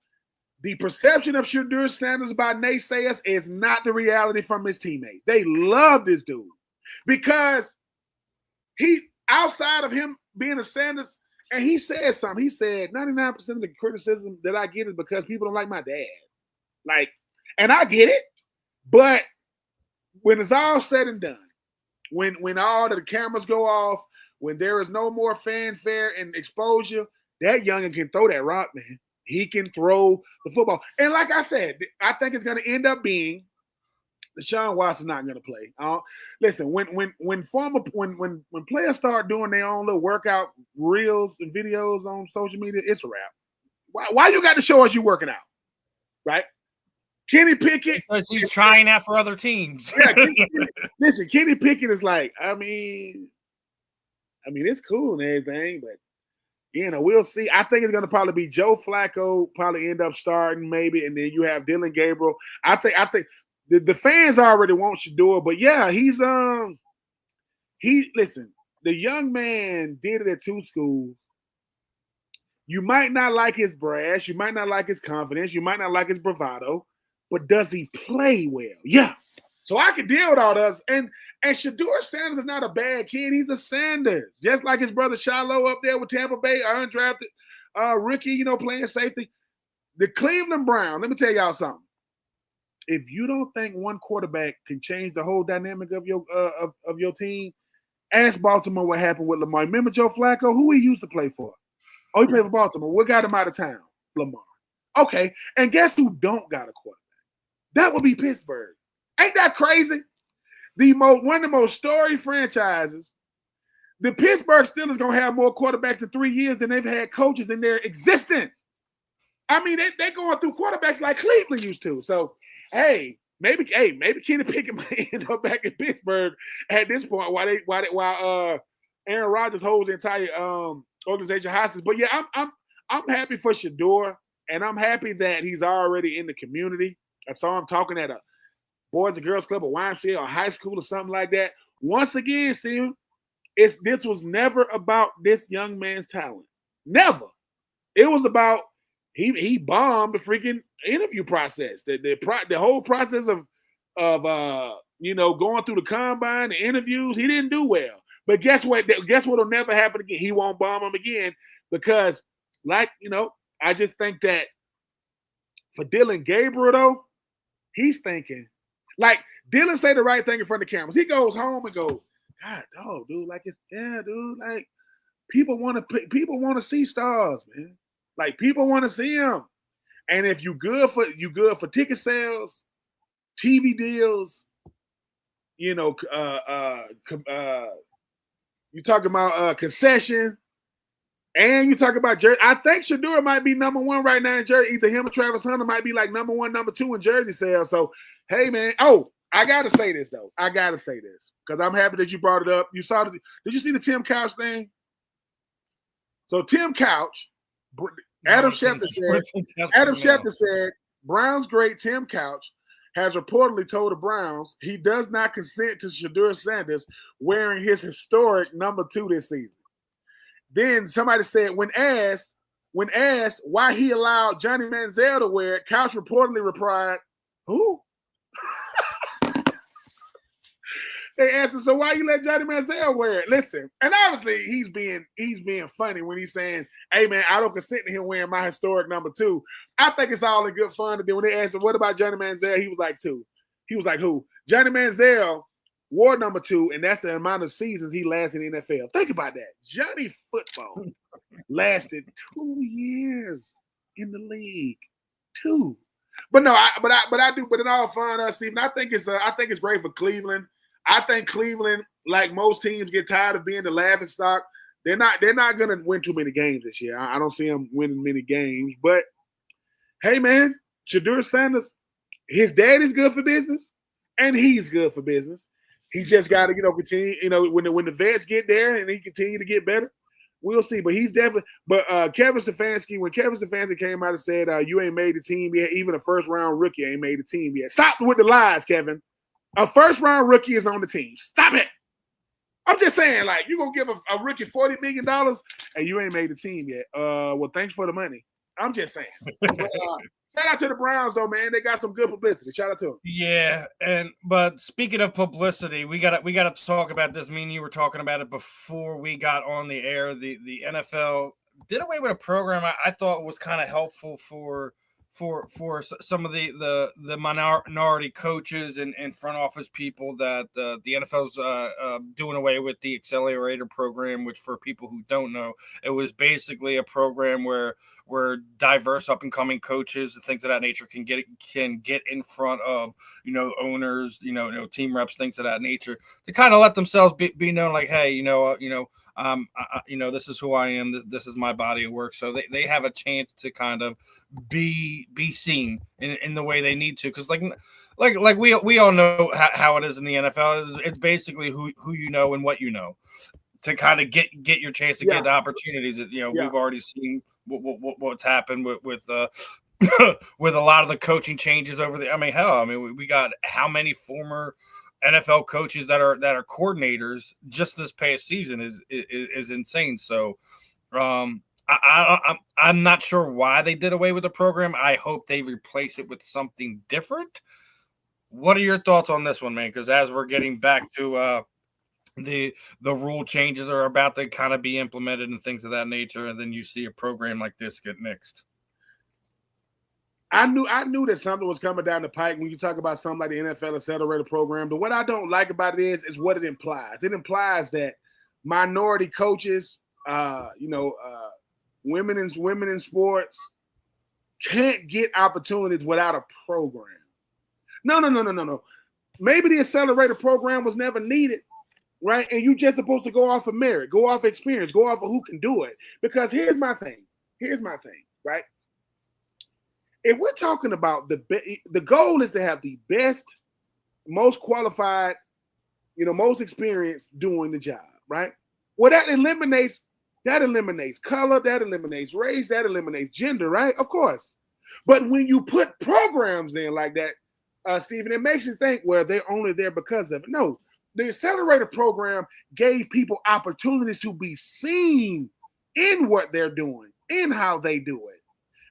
the perception of Shedeur Sanders by naysayers is not the reality from his teammates. They love this dude because he, outside of him being a Sanders, and he said something. He said 99% of the criticism that I get is because people don't like my dad. Like, and I get it, but when it's all said and done, when all the cameras go off, when there is no more fanfare and exposure, that youngin can throw that rock, man. He can throw the football. And like I said, I think it's going to end up being Deshaun Watson's not going to play. Listen, when players start doing their own little workout reels and videos on social media, it's a wrap. Why you got to show us you working out, right? Kenny Pickett, because he's trying out for other teams. Yeah, listen, Kenny Pickett is like, I mean, it's cool and everything, but we'll see. I think it's going to probably be Joe Flacco, probably end up starting maybe, and then you have Dylan Gabriel. I think. The fans already want Shedeur, but yeah, listen, the young man did it at 2 schools. You might not like his brass, you might not like his confidence, you might not like his bravado, but does he play well? Yeah. So I can deal with all those. And Shedeur Sanders is not a bad kid. He's a Sanders. Just like his brother Shiloh up there with Tampa Bay, undrafted rookie, playing safety. The Cleveland Browns, let me tell y'all something. If you don't think one quarterback can change the whole dynamic of your team, ask Baltimore what happened with Lamar. Remember Joe Flacco? Who he used to play for? Oh, he played for Baltimore. What got him out of town? Lamar. Okay, and guess who don't got a quarterback? That would be Pittsburgh. Ain't that crazy? One of the most storied franchises. The Pittsburgh Steelers gonna have more quarterbacks in 3 years than they've had coaches in their existence. I mean, they're going through quarterbacks like Cleveland used to. So. Maybe Kenny Pickett might end up back in Pittsburgh at this point while Aaron Rodgers holds the entire organization hostage. But yeah, I'm happy for Shedeur, and I'm happy that he's already in the community. I saw him talking at a Boys and Girls Club, a YMCA, or high school or something like that. Once again, Steven, this was never about this young man's talent. Never. It was about he bombed the freaking interview process. The whole process of going through the combine, the interviews, he didn't do well. But guess what? Guess what'll never happen again? He won't bomb him again because, I just think that for Dylan Gabriel though, he's thinking like Dylan say the right thing in front of the cameras. He goes home and goes, God, dog, dude, dude, like people want to see stars, man. Like people want to see them, and if you good for ticket sales, TV deals, you talk about concession, and you talk about jersey. I think Shedeur might be number 1 right now in jersey. Either him or Travis Hunter might be like number 1, number 2 in jersey sales. So hey, man. Oh, I gotta say this though. Because I'm happy that you brought it up. Did you see the Tim Couch thing? So Tim Couch. Adam Schefter said, Browns great Tim Couch has reportedly told the Browns he does not consent to Shedeur Sanders wearing his historic number 2 this season. Then somebody said, when asked why he allowed Johnny Manziel to wear it, Couch reportedly replied, who? They asked him, so why you let Johnny Manziel wear it? Listen, and obviously he's being funny when he's saying, hey man, I don't consent to him wearing my historic number 2. I think it's all in good fun. And then when they asked him, what about Johnny Manziel? He was like 2. He was like, who? Johnny Manziel wore number 2, and that's the amount of seasons he lasted in the NFL. Think about that. Johnny football lasted 2 years in the league. 2. But no, but in all fun, Stephen, I think it's great for Cleveland. I think Cleveland, like most teams, get tired of being the laughing stock. They're not going to win too many games this year. I don't see them winning many games. But hey, man, Shedeur Sanders, his dad is good for business, and he's good for business. He just got to, continue. When the vets get there and he continue to get better, we'll see. But he's definitely. But Kevin Stefanski, when Kevin Stefanski came out and said, "You ain't made the team yet," even a first round rookie ain't made the team yet. Stop with the lies, Kevin. A first round rookie is on the team. Stop it. I'm just saying, like, you're gonna give a rookie $40 million and you ain't made the team yet. Well, thanks for the money. I'm just saying. But, shout out to the Browns, though, man. They got some good publicity. Shout out to them. Yeah, but speaking of publicity, we gotta talk about this. Me and you were talking about it before we got on the air. The NFL did away with a program I thought was kind of helpful for some of the minority coaches and front office people that the NFL's doing away with the accelerator program, which for people who don't know, it was basically a program where diverse up and coming coaches and things of that nature can get in front of owners, team reps, things of that nature, to kind of let themselves be known, like, hey, this is who I am. This is my body of work. So they have a chance to kind of be seen in the way they need to. Because like we all know how it is in the NFL. It's basically who you know and what you know, to kind of get your chance to get the opportunities that we've already seen what's happened with with a lot of the coaching changes over the. I mean, we got how many former NFL coaches that are coordinators just this past season is insane. So I'm not sure why they did away with the program. I hope they replace it with something different. What are your thoughts on this one, man? Because as we're getting back to the rule changes are about to kind of be implemented and things of that nature, and then you see a program like this get nixed. I knew that something was coming down the pike when you talk about something like the NFL Accelerator program. But what I don't like about it is what it implies. It implies that minority coaches, women in sports can't get opportunities without a program. No. Maybe the Accelerator program was never needed, right? And you just supposed to go off of merit, go off experience, go off of who can do it. Because here's my thing, right? If we're talking about the goal is to have the best, most qualified, most experienced doing the job, right? Well, that eliminates color, that eliminates race, that eliminates gender, right? Of course. But when you put programs in like that, Stephen, it makes you think, well, they're only there because of it. No, the Accelerator program gave people opportunities to be seen in what they're doing, in how they do it.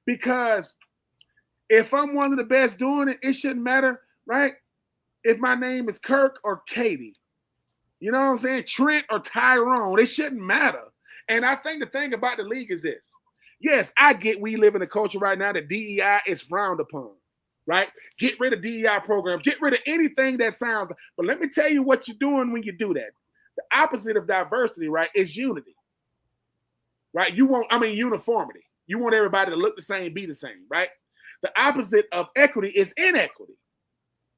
Because if I'm one of the best doing it, it shouldn't matter, right? If my name is Kirk or Katie, you know what I'm saying? Trent or Tyrone, it shouldn't matter. And I think the thing about the league is this. Yes, I get we live in a culture right now that DEI is frowned upon, right? Get rid of DEI programs. Get rid of anything that sounds. But let me tell you what you're doing when you do that. The opposite of diversity, right, is unity, right? Uniformity. You want everybody to look the same, be the same, right? The opposite of equity is inequity.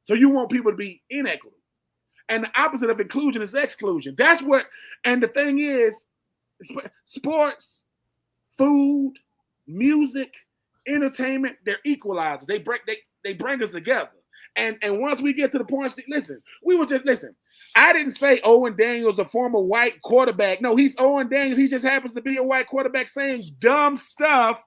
So you want people to be inequity. And the opposite of inclusion is exclusion. That's what, and the thing is, sports, food, music, entertainment, they're equalizers. They bring us together. And once we get to the point, listen, I didn't say Owen Daniels, a former white quarterback. No, he's Owen Daniels. He just happens to be a white quarterback saying dumb stuff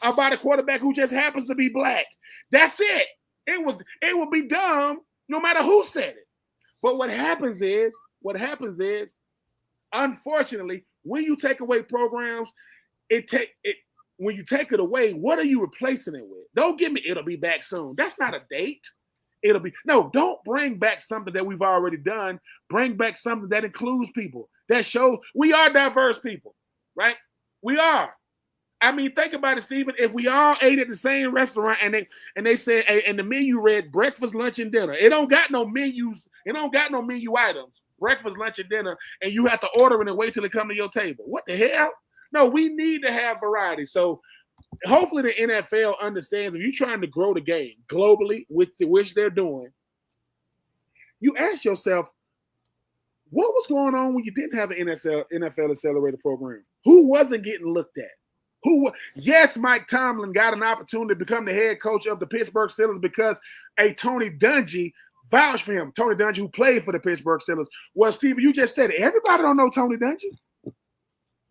about a quarterback who just happens to be black. That's it. It would be dumb no matter who said it. But what happens is, unfortunately, when you take away programs, when you take it away, what are you replacing it with? Don't give me it'll be back soon. That's not a date. Don't bring back something that we've already done. Bring back something that includes people, that shows we are diverse people, right? We are. I mean, think about it, Stephen. If we all ate at the same restaurant and they said, and the menu read breakfast, lunch, and dinner, it don't got no menus. It don't got no menu items. Breakfast, lunch, and dinner, and you have to order it and wait till it come to your table. What the hell? No, we need to have variety. So hopefully the NFL understands if you're trying to grow the game globally, which they're doing, you ask yourself, what was going on when you didn't have an NFL Accelerator program? Who wasn't getting looked at? Yes, Mike Tomlin got an opportunity to become the head coach of the Pittsburgh Steelers because a Tony Dungy vouched for him. Tony Dungy, who played for the Pittsburgh Steelers. Well, Steve, you just said it. Everybody don't know Tony Dungy.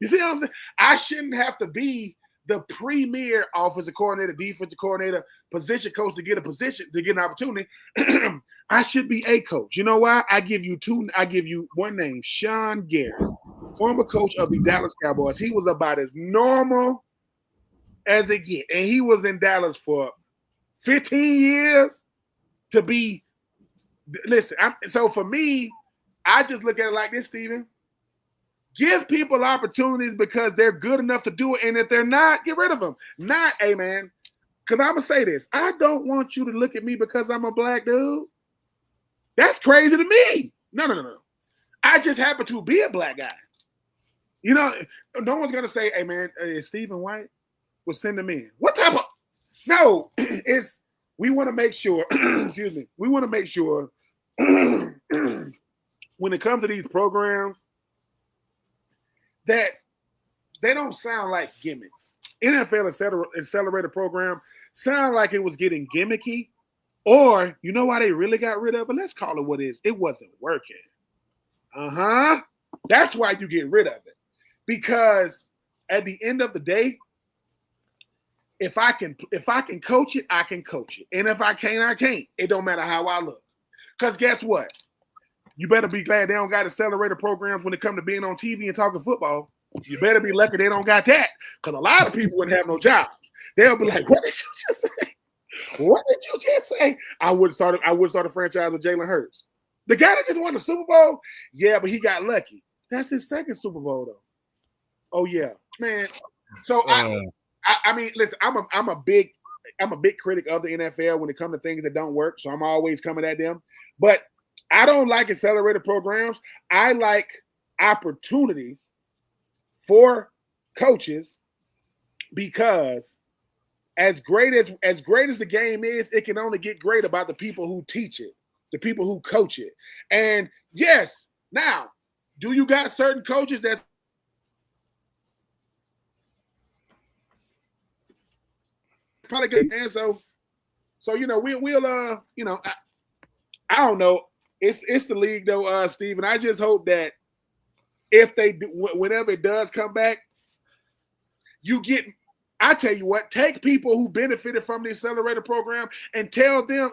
You see what I'm saying? I shouldn't have to be the premier offensive coordinator, defensive coordinator, position coach to get an opportunity. I should be a coach. You know why? I give you one name, Sean Garrett, former coach of the Dallas Cowboys. He was about as normal as it get. And he was in Dallas for 15 years to be – listen, so for me, I just look at it like this, Steven. Give people opportunities because they're good enough to do it. And if they're not, get rid of them. Not, hey, man, because I'm going to say this. I don't want you to look at me because I'm a black dude. That's crazy to me. No. I just happen to be a black guy. You know, no one's going to say, hey, man, is Stephen White? We'll send him in. What type of – no, we want to make sure – excuse me. We want to make sure when it comes to these programs – that they don't sound like gimmicks. NFL Accelerator program sound like it was getting gimmicky, or you know why they really got rid of it? Let's call it what it is. It wasn't working. That's why you get rid of it. Because at the end of the day, if I can coach it, I can coach it. And if I can't, I can't. It don't matter how I look. Because guess what? You better be glad they don't got accelerator programs when it comes to being on TV and talking football. You better be lucky they don't got that, because a lot of people wouldn't have no jobs. They'll be like, "What did you just say? What did you just say?" I would start a franchise with Jalen Hurts, the guy that just won the Super Bowl. Yeah, but he got lucky. That's his second Super Bowl though. Oh yeah, man. So I mean, listen, I'm a big critic of the NFL when it comes to things that don't work. So I'm always coming at them, but I don't like accelerator programs. I like opportunities for coaches because as great as the game is, it can only get great about the people who teach it, the people who coach it. And yes, now, do you got certain coaches that probably good? And so you know, we'll you know, I don't know. It's the league though, Steve, and I just hope that if they do, whenever it does come back, I tell you what, take people who benefited from the accelerator program and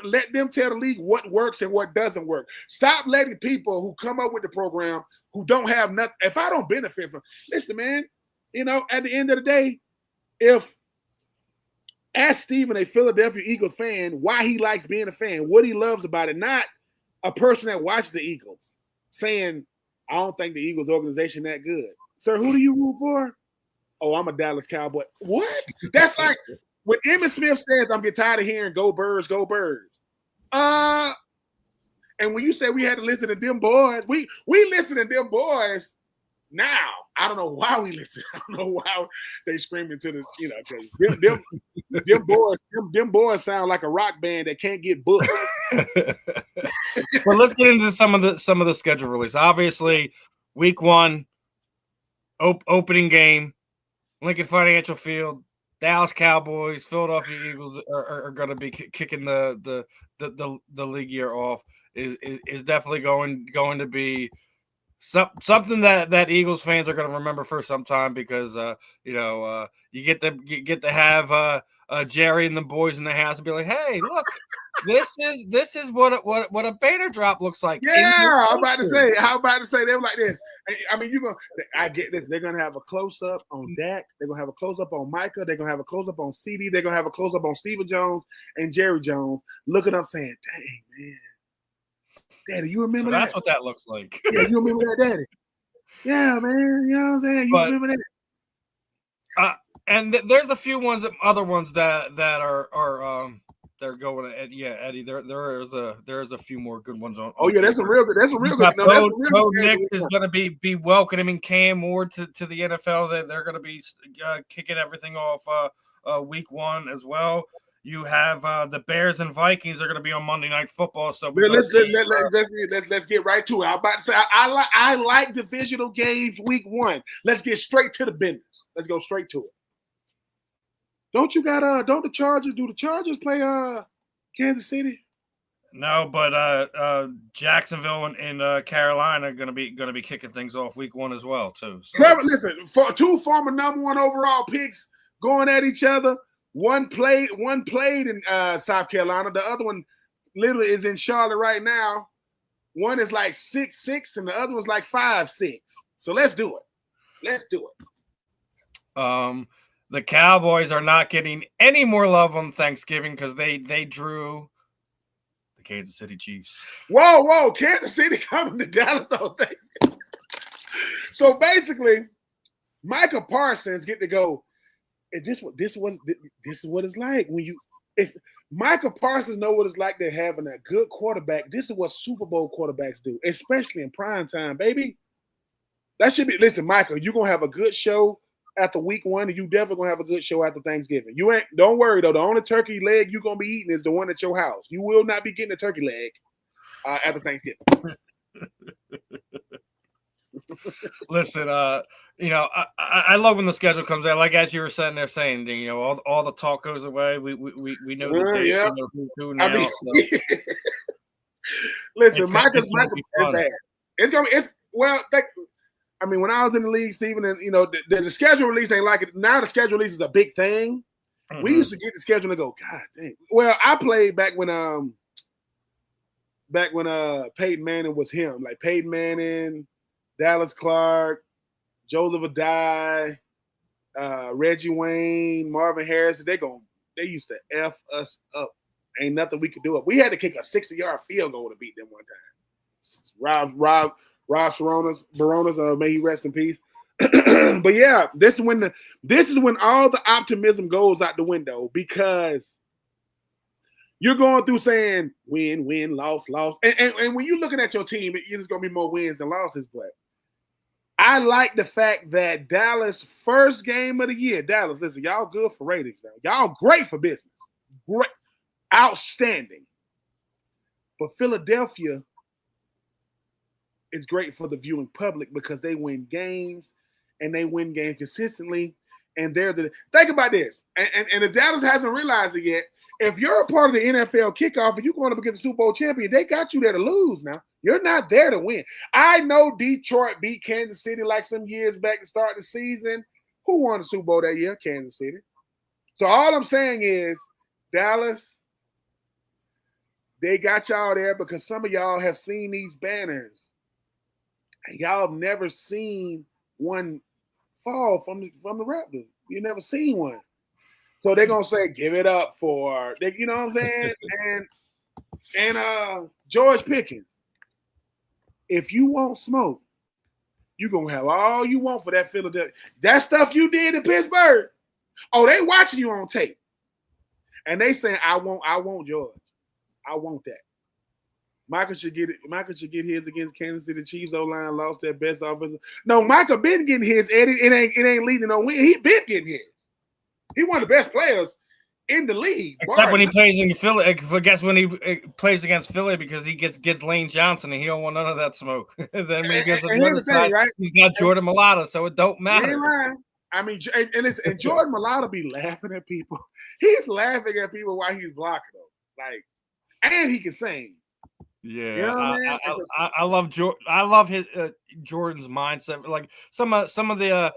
let them tell the league what works and what doesn't work. Stop letting people who come up with the program who don't have nothing. If I don't benefit from, listen, man, you know, at the end of the day, ask Steven, a Philadelphia Eagles fan, why he likes being a fan, what he loves about it, not a person that watches the Eagles saying, I don't think the Eagles organization that good. Sir, who do you root for? Oh, I'm a Dallas Cowboy. What? That's like when Emmitt Smith says, I'm getting tired of hearing go Birds, go Birds. And when you say we had to listen to them boys, we listen to them boys now. I don't know why we listen. I don't know why they screaming to the, you know, them boys sound like a rock band that can't get booked. Well, let's get into some of the schedule release. Obviously, week 1, opening game, Lincoln Financial Field, Dallas Cowboys, Philadelphia Eagles are going to be kicking the league year off. Is definitely going to be something that Eagles fans are going to remember for some time, because you know, you get to have Jerry and the boys in the house and be like, hey, look, this is what a banner drop looks like. Yeah, I'm about to say they were like this. I mean, I get this. They're gonna have a close up on Dak. They're gonna have a close up on Micah. They're gonna have a close up on CD. They're gonna have a close up on Stephen Jones and Jerry Jones, looking up saying, "Dang, man, Daddy, you remember that?" That's what that looks like. Yeah, you remember that, Daddy? Yeah, man. You know what I'm saying? Remember that? And there's a few other ones that are they're going to, yeah, Eddie. There is a few more good ones on. Oh yeah, that's a real good. Bo Nix is going to be welcoming Cam Ward to the NFL. They're going to be kicking everything off week 1 as well. You have the Bears and Vikings are going to be on Monday Night Football. So let's get right to it. I'm about to say I like divisional games week 1. Let's get straight to the business. Let's go straight to it. Don't the Chargers play Kansas City? No, but Jacksonville and Carolina are gonna be kicking things off week 1 as well too. So. Trevor, listen, for 2 former #1 overall picks going at each other. One played in South Carolina. The other one literally is in Charlotte right now. One is like 6'6", and the other was like 5'6". So let's do it. The Cowboys are not getting any more love on Thanksgiving because they drew the Kansas City Chiefs. Whoa! Kansas City coming to Dallas on Thanksgiving. So basically, Michael Parsons get to go. This is what it's like when you. Michael Parsons know what it's like to having a good quarterback. This is what Super Bowl quarterbacks do, especially in prime time, baby. That should be. Listen, Michael, you're gonna have a good show after week 1, and you definitely gonna have a good show after Thanksgiving. Don't worry though. The only turkey leg you're gonna be eating is the one at your house. You will not be getting a turkey leg after Thanksgiving. Listen, I love when the schedule comes out. Like as you were sitting there saying, all the talk goes away. We know the dates, yeah. We know who now. Listen, Michael's bad. When I was in the league, Steven, and the schedule release ain't like it now. The schedule release is a big thing. Mm-hmm. We used to get the schedule and go, God dang. Well, I played back when Peyton Manning was him, like Peyton Manning, Dallas Clark, Joseph Adai, Reggie Wayne, Marvin Harrison. They used to F us up. Ain't nothing we could do it. We had to kick a 60-yard field goal to beat them one time. Rob Baronas, may he rest in peace. But yeah, this is when all the optimism goes out the window because you're going through saying win, loss. And when you're looking at your team, it's going to be more wins than losses. But I like the fact that Dallas, first game of the year, Dallas, listen, y'all good for ratings now. Y'all great for business. Great. Outstanding. But Philadelphia is great for the viewing public because they win games and they win games consistently. And think about this. And if Dallas hasn't realized it yet, if you're a part of the NFL kickoff and you're going up against the Super Bowl champion, they got you there to lose now. You're not there to win. I know Detroit beat Kansas City like some years back to start the season. Who won the Super Bowl that year? Kansas City. So all I'm saying is, Dallas, they got y'all there because some of y'all have seen these banners. And y'all have never seen one fall from the Raptors. You never seen one. So they're gonna say, give it up for you know what I'm saying? and George Pickens. If you want smoke, you're gonna have all you want for that Philadelphia. That stuff you did in Pittsburgh. Oh, they watching you on tape. And they saying, I want George. I want that. Michael should get his against Kansas City Chiefs. O-line lost their best offensive. No, Michael been getting his. Eddie, it ain't leading no win. He been getting his. He one of the best players in the league. Except when he plays in Philly. I guess when he plays against Philly because he gets Lane Johnson and he don't want none of that smoke. Then when he gets on the other side, right? He's got Jordan Mailata, so it don't matter. I mean, and Jordan Mailata be laughing at people. He's laughing at people while he's blocking them. Like, and he can sing. Yeah, you know I love I love his Jordan's mindset. Like some of the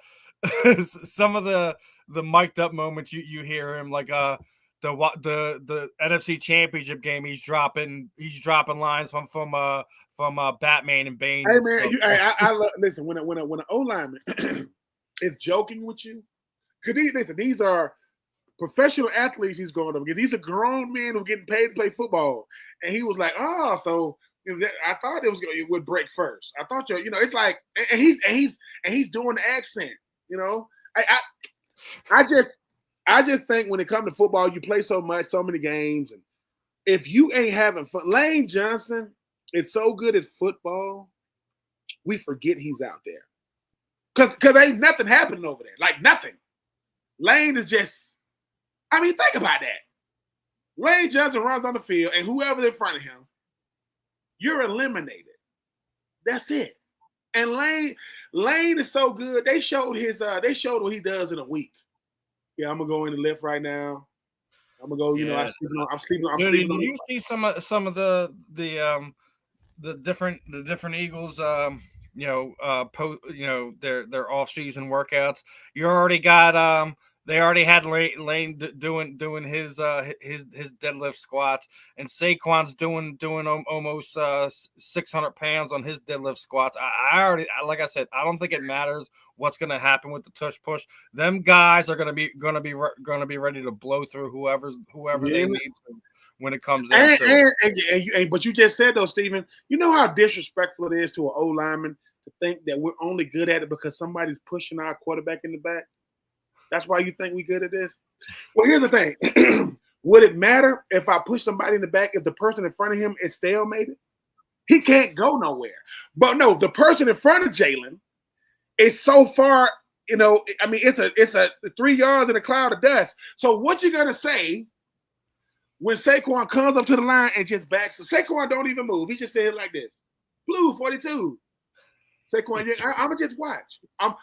some of the mic'd up moments you hear him like the NFC Championship game. He's dropping lines from Batman and Bane. Hey man, I love, listen when an O lineman is joking with you, because these are professional athletes he's going up against. These are grown men who are getting paid to play football. And he was like, so I thought it would break first. I thought it's like, and he's doing the accent. I just think when it comes to football, you play so many games, and if you ain't having fun, Lane Johnson is so good at football, we forget he's out there. Cause ain't nothing happening over there, like nothing. Lane is just. I mean, think about that. Lane Johnson runs on the field, and whoever's in front of him, you're eliminated. That's it. And Lane is so good. They showed what he does in a week. Yeah, I'm gonna go in the lift right now. I'm gonna go. You know, I'm sleeping. Did you see some of the different Eagles? Their off season workouts. You already got They already had Lane doing his deadlift squats, and Saquon's doing almost 600 pounds on his deadlift squats. Like I said, I don't think it matters what's going to happen with the tush push. Them guys are going to be ready to blow through whoever they need to when it comes down to it. But you just said though, Steven, you know how disrespectful it is to an O lineman to think that we're only good at it because somebody's pushing our quarterback in the back. That's why you think we're good at this? Well, here's the thing. Would it matter if I push somebody in the back if the person in front of him is stalemated? He can't go nowhere. But no, the person in front of Jalen is so far, it's a 3 yards in a cloud of dust. So what you gonna say when Saquon comes up to the line and just backs? Saquon don't even move. He just said like this. Blue 42. Saquon, I'm gonna just watch. I'm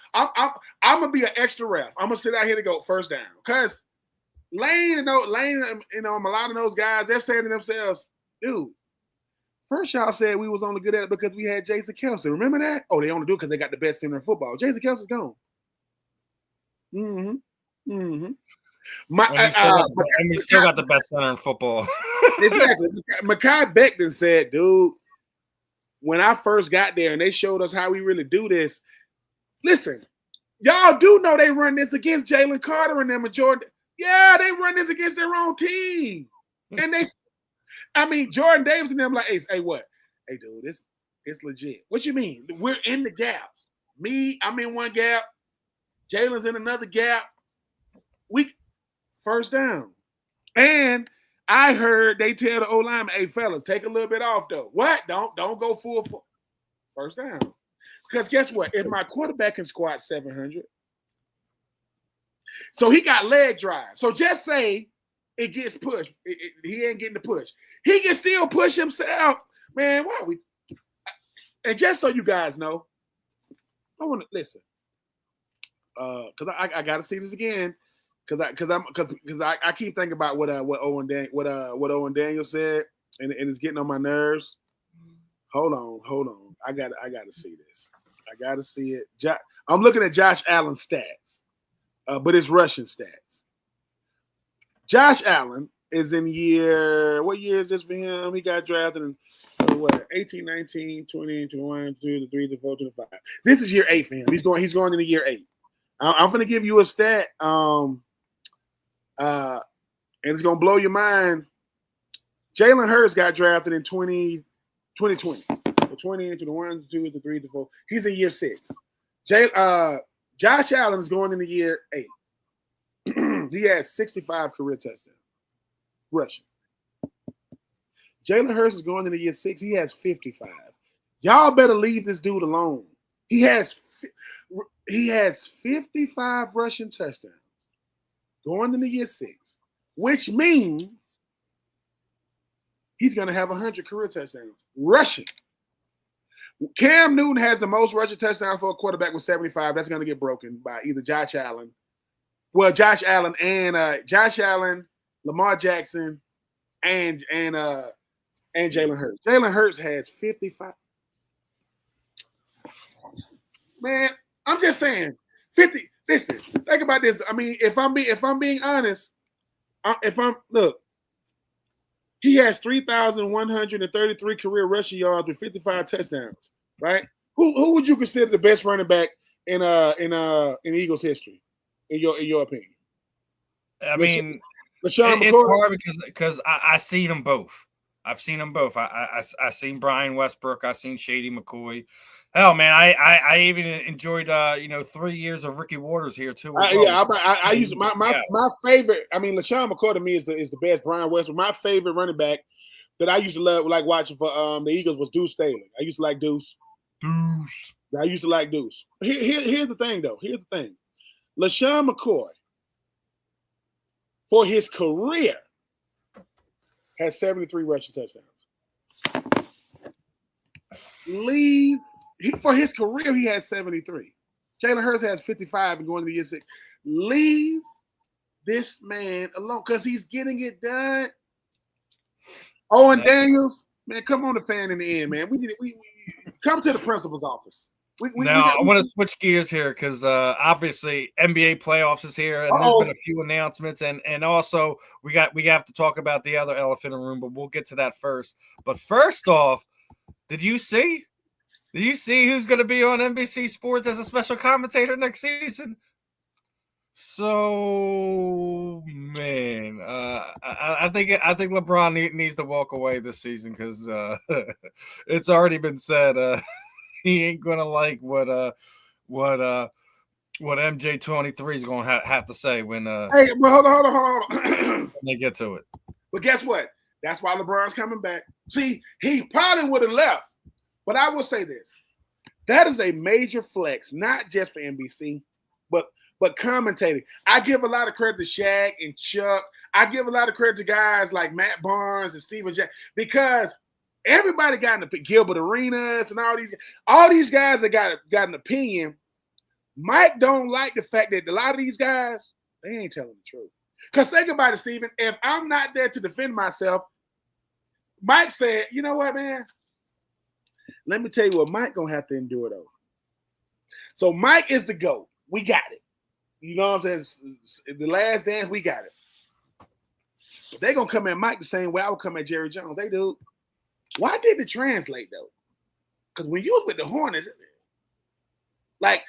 gonna be an extra ref. I'm gonna sit out here to go first down because Lane, a lot of those guys, they're saying to themselves, dude. First, y'all said we was only good at it because we had Jason Kelce. Remember that? Oh, they only do it because they got the best center in football. Jason Kelce's gone. We still got the best center in football. Exactly. Mekhi Becton said, dude, when I first got there and they showed us how we really do this, listen, y'all do know they run this against Jalen Carter and them and Jordan. Yeah, they run this against their own team. And Jordan Davis and them like, hey, what? Hey, dude, it's legit. What you mean? We're in the gaps. I'm in one gap. Jalen's in another gap. We first down. And I heard they tell the O-lineman, hey, fellas, take a little bit off, though. What? Don't go full first down. Because guess what? If my quarterback can squat 700, so he got leg drive. So just say it gets pushed. He ain't getting the push. He can still push himself. Man, why are we? And just so you guys know, I want to listen. Because I got to see this again. Because I keep thinking about what Owen Daniel said, and it's getting on my nerves. Hold on. I got to see this. I got to see it. I'm looking at Josh Allen's stats, but it's rushing stats. Josh Allen is in what year is this for him? He got drafted in 18, 19, 20, 21, 22, 23, 24, 25. This is year 8 for him. He's going into year 8. I'm going to give you a stat, and it's going to blow your mind. Jalen Hurts got drafted in 2020. The 20 into the 1, the 2, the 3, the 4. He's in year 6. Josh Allen is going into year 8. He has 65 career touchdowns rushing. Jalen Hurts is going into year 6. He has 55. Y'all better leave this dude alone. He has 55 rushing touchdowns going into year 6, which means he's going to have 100 career touchdowns rushing. Cam Newton has the most rushing touchdowns for a quarterback with 75. That's going to get broken by either Josh Allen. Well, Josh Allen, Lamar Jackson, and Jalen Hurts. Jalen Hurts has 55. Man, I'm just saying, 50. Listen, think about this. If I'm being honest, he has 3,133 career rushing yards with 55 touchdowns. Right? Who would you consider the best running back in Eagles history? In your opinion? LaShawn McCoy? It's hard because I seen them both. I've seen them both. I seen Brian Westbrook. I seen Shady McCoy. Hell, man, I even enjoyed 3 years of Ricky Waters here too. I use my favorite. LaShawn McCoy to me is the best. Brian Westbrook. My favorite running back that I used to like watching for the Eagles was Deuce Staley. I used to like Deuce. I used to like Deuce. Here's the thing, though. Here's the thing. LaShawn McCoy, for his career, has 73 rushing touchdowns. For his career, he has 73. Jalen Hurts has 55 and going to year 6. Leave this man alone because he's getting it done. Owen Daniels, man, come on the fan in the end, man. We come to the principal's office. I want to switch gears here because obviously NBA playoffs is here, and there's been a few announcements, and also we have to talk about the other elephant in the room, but we'll get to that first. But first off, did you see who's going to be on NBC Sports as a special commentator next season? So, man, I think LeBron needs to walk away this season because it's already been said he ain't gonna like what MJ23 is gonna have to say when hey, well, hold on when they get to it. But guess what? That's why LeBron's coming back. See, he probably would have left, but I will say this: that is a major flex, not just for NBC, but commentating. I give a lot of credit to Shaq and Chuck. I give a lot of credit to guys like Matt Barnes and Steven Jackson because everybody got an Gilbert Arenas and all these guys that got an opinion. Mike don't like the fact that a lot of these guys, they ain't telling the truth. Because think about it, Steven. If I'm not there to defend myself, Mike said, you know what, man? Let me tell you what Mike gonna have to endure though. So Mike is the GOAT. We got it. You know what I'm saying? The Last Dance, we got it. They're going to come at Mike the same way I would come at Jerry Jones. They do. Why didn't it translate, though? Because when you was with the Hornets, like,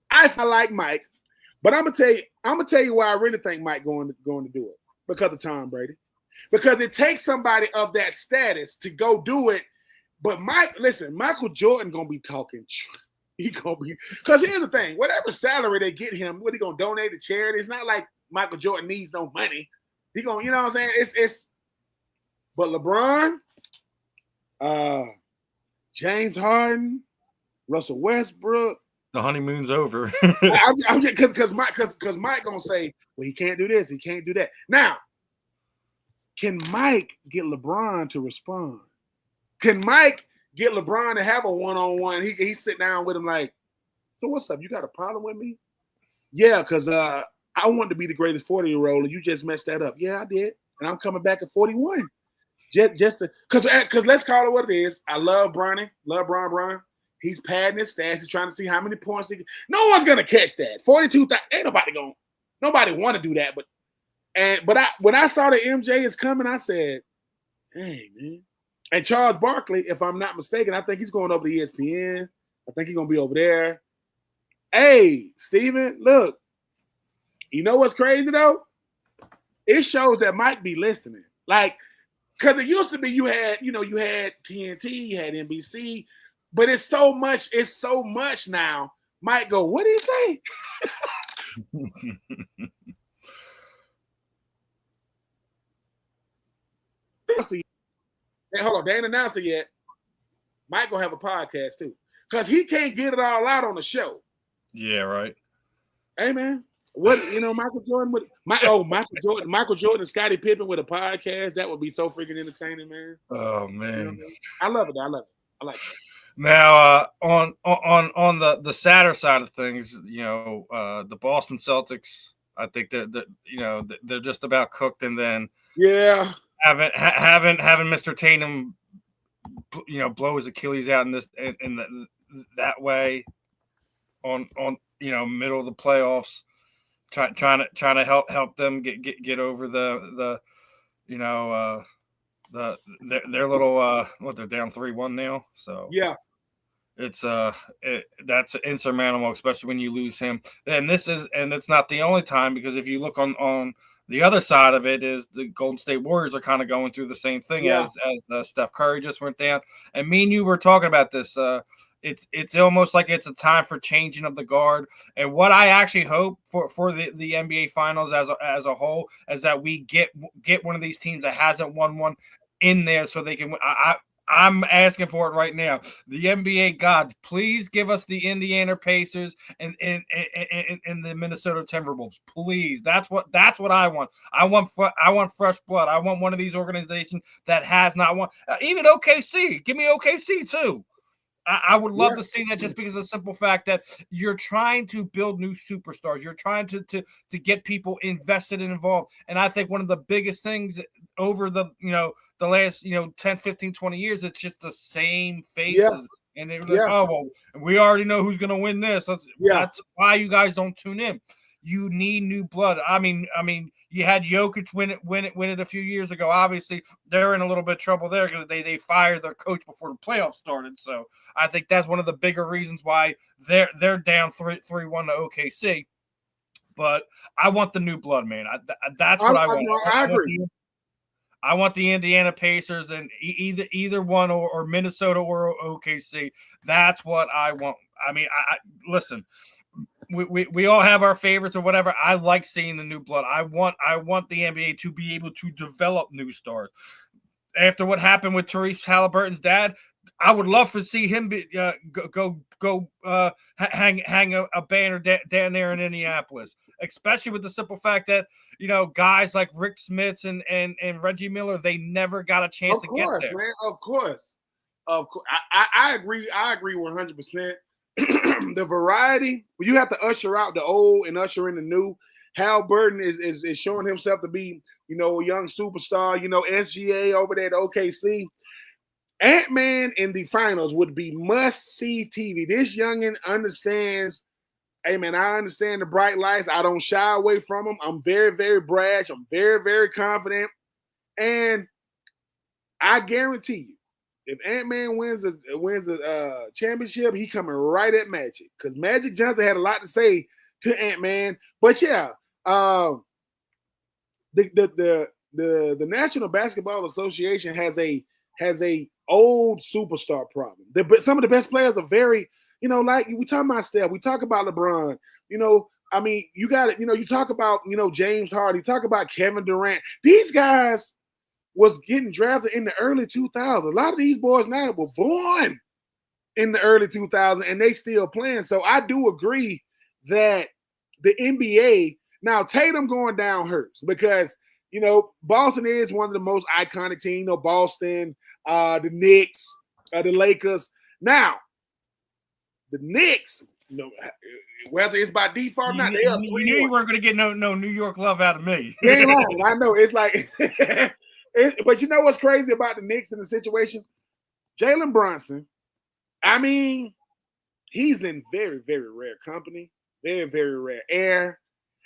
I like Mike, but I'm gonna tell you why I really think Mike going to do it. Because of Tom Brady. Because it takes somebody of that status to go do it. But Michael Jordan gonna be talking. He gonna be because here's the thing: whatever salary they get him, what he gonna donate to charity? It's not like Michael Jordan needs no money. He gonna, you know what I'm saying? It's. But LeBron, James Harden, Russell Westbrook. The honeymoon's over. I'm just because Mike gonna say, well, he can't do this, he can't do that. Now, can Mike get LeBron to respond? Can Mike get LeBron to have a one-on-one? He sit down with him like, so what's up? You got a problem with me? Yeah, because I wanted to be the greatest 40-year-old, and you just messed that up. Yeah, I did, and I'm coming back at 41. Just because let's call it what it is. I love Bronny, love Bron. He's padding his stats. He's trying to see how many points he can. No one's gonna catch that. 42,000. Ain't nobody want to do that. But when I saw that MJ is coming, I said, hey man. And Charles Barkley, if I'm not mistaken, I think he's going over to ESPN. I think he's going to be over there. Hey, Steven, look. You know what's crazy, though? It shows that Mike be listening. Like, because it used to be you had TNT, you had NBC, but it's so much now. Mike go, what did he say? Hey, hold on, they ain't announced it yet. Mike gonna have a podcast too, cause he can't get it all out on the show. Yeah, right. Hey man, Michael Jordan with Michael Jordan and Scottie Pippen with a podcast, that would be so freaking entertaining, man. Oh man, you know I love it. I like it. Now, on the sadder side of things, the Boston Celtics, I think they're just about cooked, and then yeah. Having Mr. Tatum, blow his Achilles out that way on middle of the playoffs, trying to help them get over their little they're down 3-1 now. So yeah, it's that's insurmountable, especially when you lose him. And it's not the only time, because if you look on the other side of it is the Golden State Warriors are kind of going through the same thing as Steph Curry just went down. And me and you were talking about this. It's almost like it's a time for changing of the guard. And what I actually hope for the NBA Finals as a whole is that we get one of these teams that hasn't won one in there so they can win. I'm asking for it right now. The NBA God, please give us the Indiana Pacers and the Minnesota Timberwolves. Please. That's what I want. I want fresh blood. I want one of these organizations that has not won. Even OKC. Give me OKC too. I would love to see that, just because of the simple fact that you're trying to build new superstars. You're trying to get people invested and involved. And I think one of the biggest things over the last 10, 15, 20 years, it's just the same faces. And they're like, oh, well, we already know who's going to win this. That's why you guys don't tune in. You need new blood. I mean, you had Jokic win it a few years ago. Obviously, they're in a little bit of trouble there because they fired their coach before the playoffs started. So I think that's one of the bigger reasons why they're down 3-1 to OKC. But I want the new blood, man. That's what I want. I agree. I want the Indiana Pacers and either one or Minnesota or OKC. That's what I want. I mean, listen. We all have our favorites or whatever. I like seeing the new blood. I want the NBA to be able to develop new stars. After what happened with Tyrese Halliburton's dad, I would love to see him hang a banner down there in Indianapolis, especially with the simple fact that guys like Rick Smits and Reggie Miller, they never got a chance to get there. Man, of course. I agree. I agree 100%. The variety, you have to usher out the old and usher in the new. Halliburton is showing himself to be, a young superstar, SGA over there at OKC. Ant-Man in the finals would be must-see TV. This youngin understands, hey, man, I understand the bright lights. I don't shy away from them. I'm very, very brash. I'm very, very confident. And I guarantee you, if Ant-Man wins a championship, he coming right at Magic, because Magic Johnson had a lot to say to Ant-Man. But the National Basketball Association has a old superstar problem. Some of the best players are very, like we talk about Steph, we talk about LeBron. I mean, you got it. You talk about James Harden, you talk about Kevin Durant. These guys was getting drafted in the early 2000s. A lot of these boys now were born in the early 2000s, and they still playing. So I do agree that the NBA, now Tatum going down hurts, because, Boston is one of the most iconic teams, Boston, the Knicks, the Lakers. Now, the Knicks, whether it's by default or not, they are 3-1. You knew you weren't going to get no New York love out of me. You ain't lying. I know. It's like but you know what's crazy about the Knicks in the situation? Jalen Brunson, I mean, he's in very, very rare company, very, very rare air.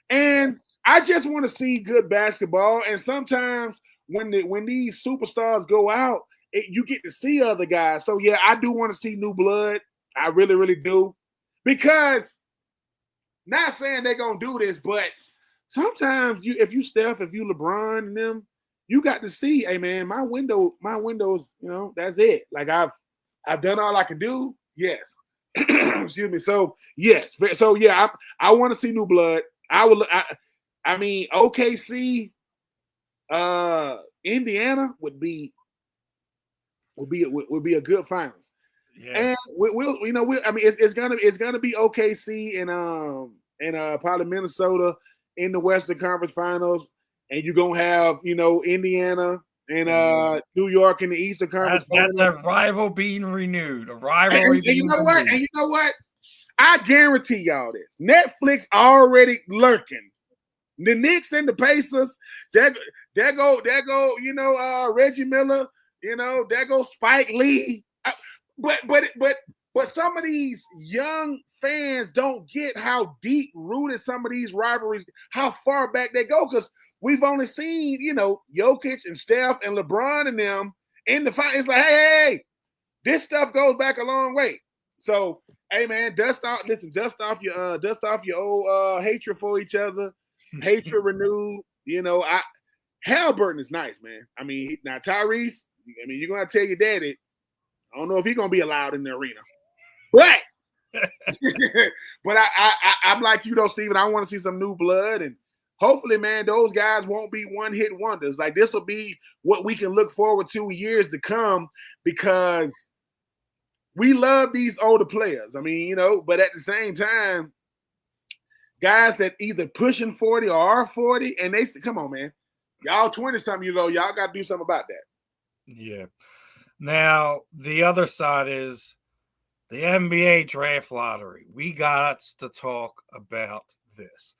And I just want to see good basketball. And sometimes when these superstars go out, you get to see other guys. So, yeah, I do want to see new blood. I really, really do. Because, not saying they're going to do this, but sometimes if you Steph, if you LeBron and them, you got to see, hey man, my windows, that's it. Like I've done all I can do. Yes. Excuse me. So yes. So yeah, I want to see new blood. I mean, OKC, Indiana would be a good finals. Yeah. And it's gonna be OKC and probably Minnesota in the Western Conference Finals. And you're going to have, Indiana and New York in the Eastern Conference. That's a rival being renewed. A rivalry being renewed. And you know what? I guarantee y'all this. Netflix already lurking. The Knicks and the Pacers, there go, Reggie Miller, there go Spike Lee. But some of these young fans don't get how deep rooted some of these rivalries, how far back they go, because we've only seen, Jokic and Steph and LeBron and them in the fight. It's like, hey, this stuff goes back a long way. So, hey man, dust off your old hatred for each other, hatred renewed. Halliburton is nice, man. I mean, now Tyrese, you're gonna tell your daddy, I don't know if he's gonna be allowed in the arena, but I'm like you though, Steven. I want to see some new blood, and hopefully, man, those guys won't be one-hit wonders. Like, this will be what we can look forward to years to come, because we love these older players. But at the same time, guys that either pushing 40 or are 40, and they say, come on, man, y'all 20-something years old, y'all got to do something about that. Yeah. Now, the other side is The NBA draft lottery. We got to talk about this.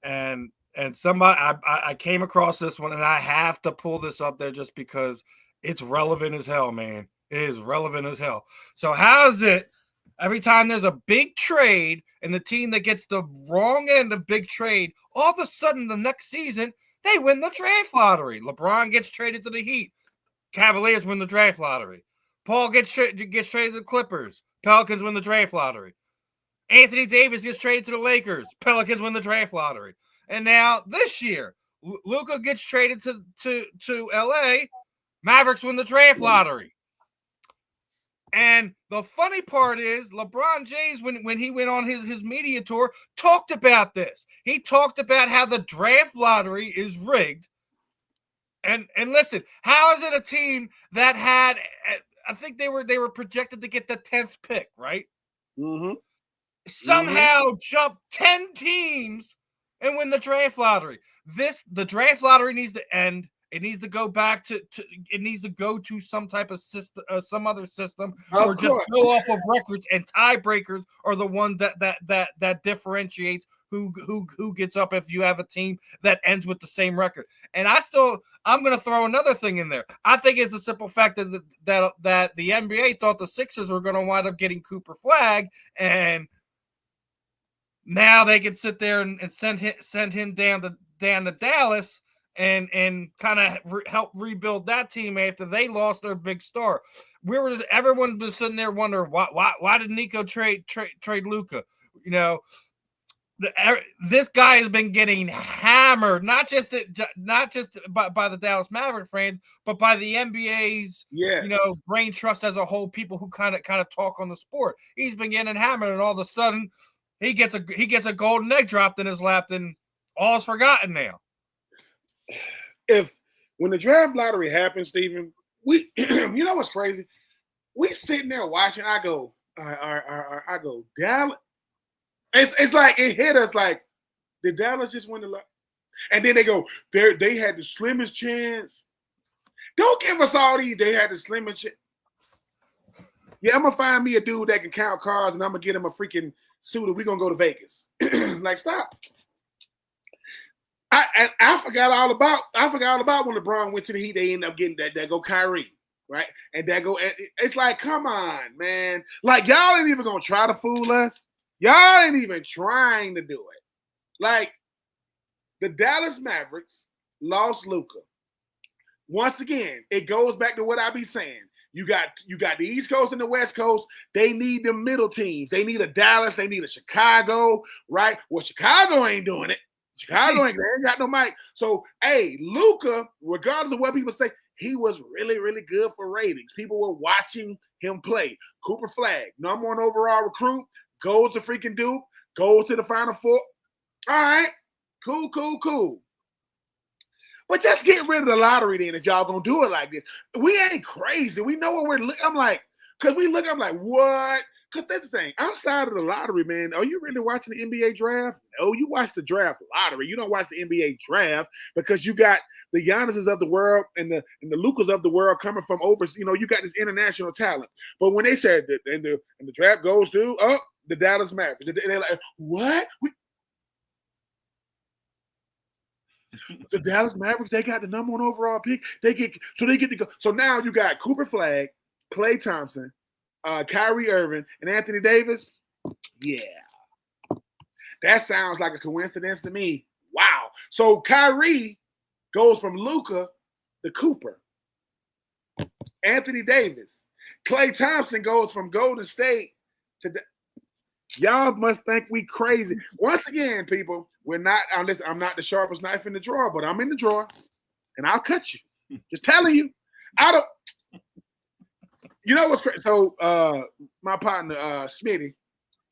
And somebody, I came across this one, and I have to pull this up there just because it's relevant as hell, man. It is relevant as hell. So how is it every time there's a big trade and the team that gets the wrong end of big trade, all of a sudden the next season, they win the draft lottery? LeBron gets traded to the Heat. Cavaliers win the draft lottery. Paul gets traded to the Clippers. Pelicans win the draft lottery. Anthony Davis gets traded to the Lakers. Pelicans win the draft lottery. And now this year, Luka gets traded to LA. Mavericks win the draft lottery. And the funny part is LeBron James, when he went on his media tour, talked about this. He talked about how the draft lottery is rigged. And listen, how is it a team that had, I think they were projected to get the 10th pick, right? Mm-hmm. Somehow jump 10 teams and win the draft lottery. The draft lottery needs to end. It needs to go back to it needs to go to some type of system, some other system, or just go off of records, and tiebreakers are the one that differentiates who gets up if you have a team that ends with the same record. And I'm going to throw another thing in there. I think it's a simple fact that the NBA thought the Sixers were going to wind up getting Cooper Flag, and now they can sit there and send him down to Dallas and kind of help rebuild that team after they lost their big star. Everyone was sitting there wondering why did Nico trade Luka? You know, this guy has been getting hammered, not just by the Dallas Maverick fans, but by the NBA's brain trust as a whole. People who kind of talk on the sport. He's been getting hammered, and all of a sudden he gets a golden egg dropped in his lap, and all's forgotten now. When the draft lottery happens, Stephen, we you know what's crazy? We sitting there watching. I go Dallas. It's like it hit us like, did Dallas just win the lottery? And then they go, they had the slimmest chance. Don't give us all these. They had the slimmest chance. Yeah, I'm gonna find me a dude that can count cards, and I'm gonna get him a freaking suit, and we're gonna go to Vegas. Like, stop. I forgot all about when LeBron went to the Heat. They ended up getting that go Kyrie, right? And that go. It's like, come on, man. Like, y'all ain't even gonna try to fool us. Y'all ain't even trying to do it. Like, the Dallas Mavericks lost Luka. Once again, it goes back to what I be saying. You got the East Coast and the West Coast. They need the middle teams. They need a Dallas. They need a Chicago, right? Well, Chicago ain't doing it. Chicago ain't got no mic. So, hey, Luka, regardless of what people say, he was really, really good for ratings. People were watching him play. Cooper Flag, number 1 overall recruit, goes to freaking Duke, goes to the Final Four. All right, cool. But just get rid of the lottery then if y'all gonna do it like this. We ain't crazy. We know what we're looking. I'm like, I'm like, what? Because that's the thing. Outside of the lottery, man, are you really watching the NBA draft? No, you watch the draft lottery. You don't watch the NBA draft because you got the Giannis's of the world and the Lukas of the world coming from overseas. You know, you got this international talent. But when they said that and the draft goes to the Dallas Mavericks, they're like, what? The Dallas Mavericks, they got the number 1 overall pick. They get to go. So now you got Cooper Flag, Klay Thompson, Kyrie Irving, and Anthony Davis. Yeah. That sounds like a coincidence to me. Wow. So Kyrie goes from Luka to Cooper. Anthony Davis. Klay Thompson goes from Golden State to y'all must think we crazy. Once again, people, I'm not the sharpest knife in the drawer, but I'm in the drawer, and I'll cut you. Just telling you. You know what's crazy? So my partner, Smitty,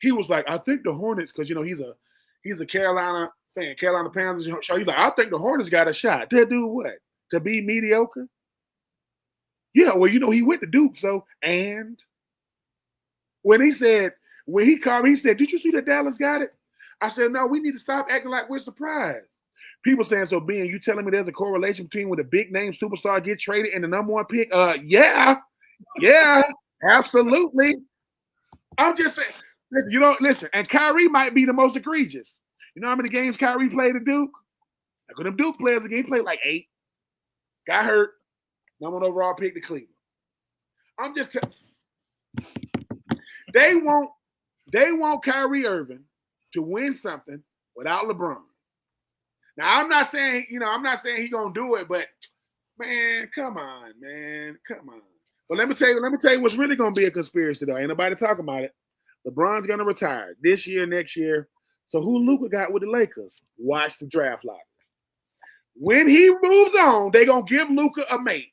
he was like, I think the Hornets, because, you know, he's a Carolina fan, Carolina Panthers show. He's like, I think the Hornets got a shot. To do what? To be mediocre? Yeah, well, you know, he went to Duke, so, and when he called me, he said, did you see that Dallas got it? I said, no, we need to stop acting like we're surprised. People saying, so Ben, you telling me there's a correlation between when a big name superstar get traded and the number 1 pick? Yeah, absolutely. I'm just saying. Listen. And Kyrie might be the most egregious. You know how many games Kyrie played at Duke? Look at them Duke players again. He played like 8. Got hurt. Number 1 overall pick to Cleveland. I'm just telling. They want Kyrie Irving to win something without LeBron. Now I'm not saying he's gonna do it, but man, come on. But let me tell you what's really gonna be a conspiracy though. Ain't nobody talking about it. LeBron's gonna retire this year, next year. So who Luka got with the Lakers? Watch the draft lottery. When he moves on, they're gonna give Luka a mate.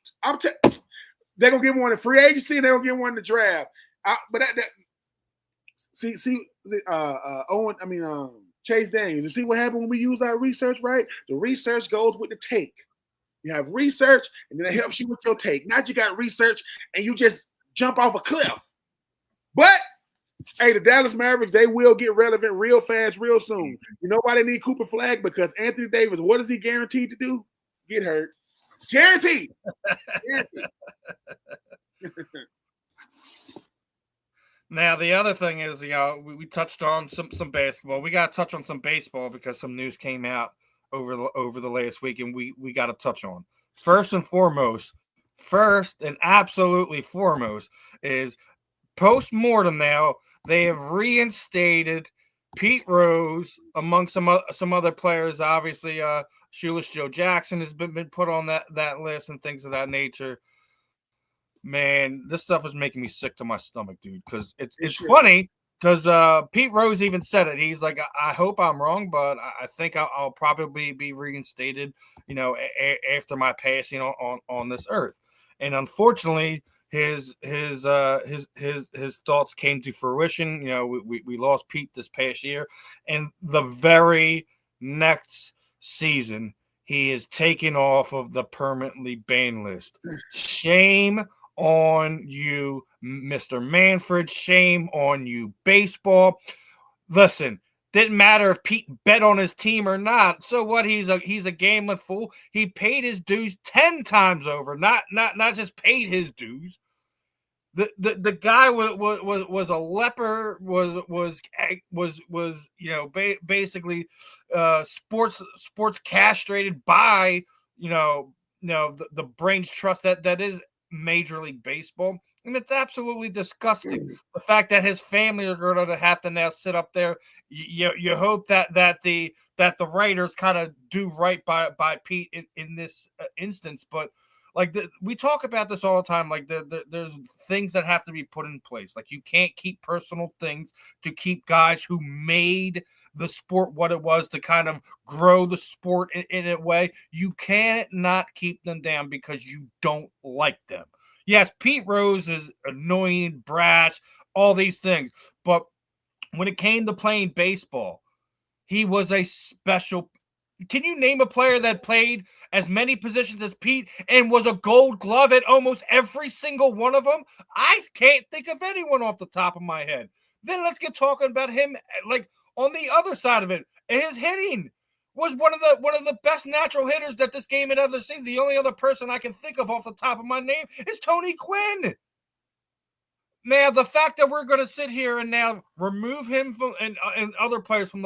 They're gonna give him one in free agency, and they're gonna give him one in the draft. Chase Daniels. You see what happened when we use our research, right? The research goes with the take. You have research, and then it helps you with your take. Not you got research, and you just jump off a cliff. But hey, the Dallas Mavericks, they will get relevant real fast, real soon. You know why they need Cooper Flag? Because Anthony Davis, what is he guaranteed to do? Get hurt. Guaranteed. Now, the other thing is, we touched on some basketball. We got to touch on some baseball because some news came out over the last week, and we got to touch on. First and absolutely foremost is post-mortem now. They have reinstated Pete Rose among some other players. Obviously, Shoeless Joe Jackson has been put on that list and things of that nature. Man, this stuff is making me sick to my stomach, dude, because it's funny because Pete Rose even said it. He's like, I hope I'm wrong, but I think I'll probably be reinstated, after my passing on this earth. And unfortunately, his thoughts came to fruition. We lost Pete this past year, and the very next season, he is taken off of the permanently banned list. Shame on you, Mr. Manfred. Shame on you, baseball. Listen, didn't matter if Pete bet on his team or not. So what? He's a gambling fool. He paid his dues 10 times over. Not just paid his dues. The guy was a leper. Was basically sports castrated by the brains trust that is Major League Baseball, and it's absolutely disgusting. The fact that his family are going to have to now sit up there. You hope that the writers kind of do right by Pete in this instance, but we talk about this all the time. There's things that have to be put in place. Like, you can't keep personal things to keep guys who made the sport what it was to kind of grow the sport in a way. You can't not keep them down because you don't like them. Yes, Pete Rose is annoying, brash, all these things. But when it came to playing baseball, he was a special. Can you name a player that played as many positions as Pete and was a Gold Glove at almost every single one of them? I can't think of anyone off the top of my head. Then let's get talking about him. On the other side of it, his hitting was one of the best natural hitters that this game had ever seen. The only other person I can think of off the top of my name is Tony Gwynn. Now, the fact that we're going to sit here and now remove him and other players from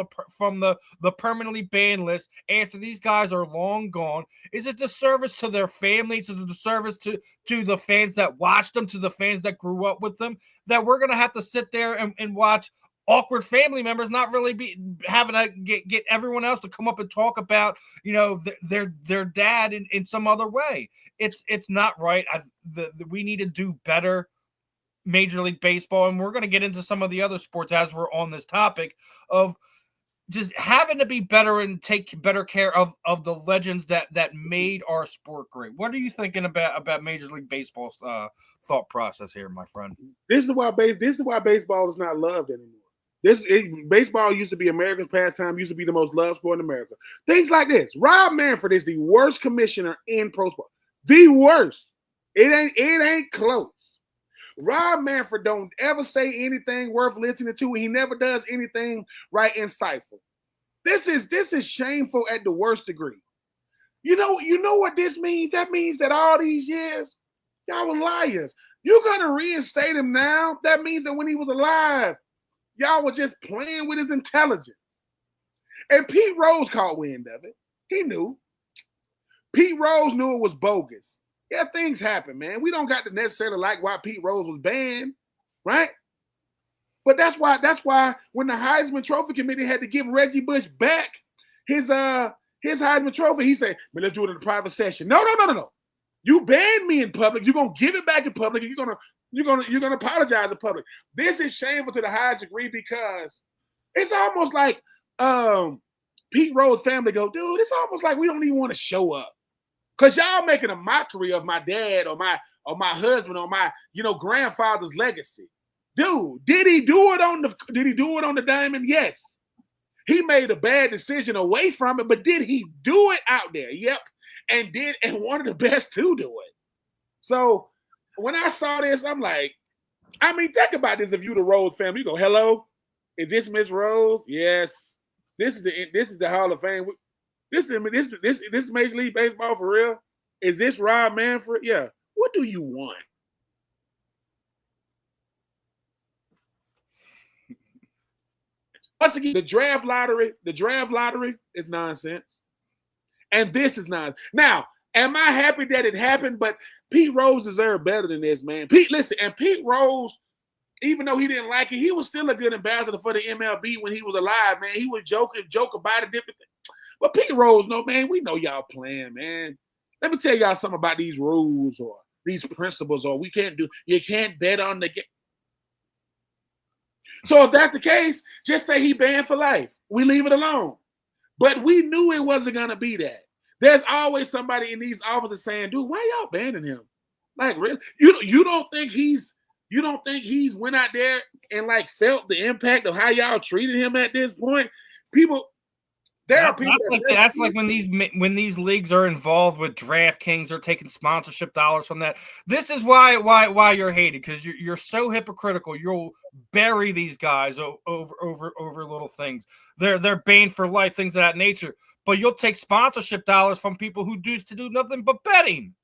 the permanently banned list after these guys are long gone, is a disservice to their families, is a disservice to the fans that watched them, to the fans that grew up with them, that we're going to have to sit there and watch awkward family members not really be having to get everyone else to come up and talk about their dad in some other way. It's not right. We need to do better. Major League Baseball, and we're going to get into some of the other sports as we're on this topic of just having to be better and take better care of the legends that made our sport great. What are you thinking about Major League Baseball's thought process here, my friend? This is why baseball is not loved anymore. Baseball used to be America's pastime, used to be the most loved sport in America. Things like this. Rob Manfred is the worst commissioner in pro sport. The worst. It ain't close. Rob Manfred don't ever say anything worth listening to, and he never does anything right insightful. This is shameful at the worst degree. You know what this means? That means that all these years, y'all were liars. You're going to reinstate him now? That means that when he was alive, y'all were just playing with his intelligence. And Pete Rose caught wind of it. He knew. Pete Rose knew it was bogus. Yeah, things happen, man. We don't got to necessarily like why Pete Rose was banned, right? But that's why when the Heisman Trophy Committee had to give Reggie Bush back his Heisman Trophy, he said, "Man, let's do it in a private session." No. You banned me in public. You're gonna give it back in public, and you're gonna apologize in public. This is shameful to the highest degree because it's almost like Pete Rose family go, dude, it's almost like we don't even want to show up. Because y'all making a mockery of my dad or my husband or my grandfather's legacy. Dude, did he do it on the diamond? Yes. He made a bad decision away from it, but did he do it out there? Yep. And one of the best to do it. So when I saw this, I'm like, I mean, think about this. If you the Rose family, you go, hello, is this Miss Rose? Yes. This is the Hall of Fame. This is Major League Baseball for real? Is this Rob Manfred? Yeah. What do you want? Once again, the draft lottery is nonsense. And this is nonsense. Now, am I happy that it happened? But Pete Rose deserved better than this, man. Pete Rose, even though he didn't like it, he was still a good ambassador for the MLB when he was alive, man. He would joke about it, different things. But Pete Rose, no, man, we know y'all playing, man. Let me tell y'all something about these rules or these principles, or you can't bet on the game. So if that's the case, just say he banned for life. We leave it alone. But we knew it wasn't going to be that. There's always somebody in these offices saying, dude, why y'all banning him? Like, really? You don't think he's went out there and like felt the impact of how y'all treated him at this point? That's like when these leagues are involved with DraftKings, they're taking sponsorship dollars from that. This is why you're hated, because you're so hypocritical. You'll bury these guys over little things. They're banned for life, things of that nature. But you'll take sponsorship dollars from people who do nothing but betting.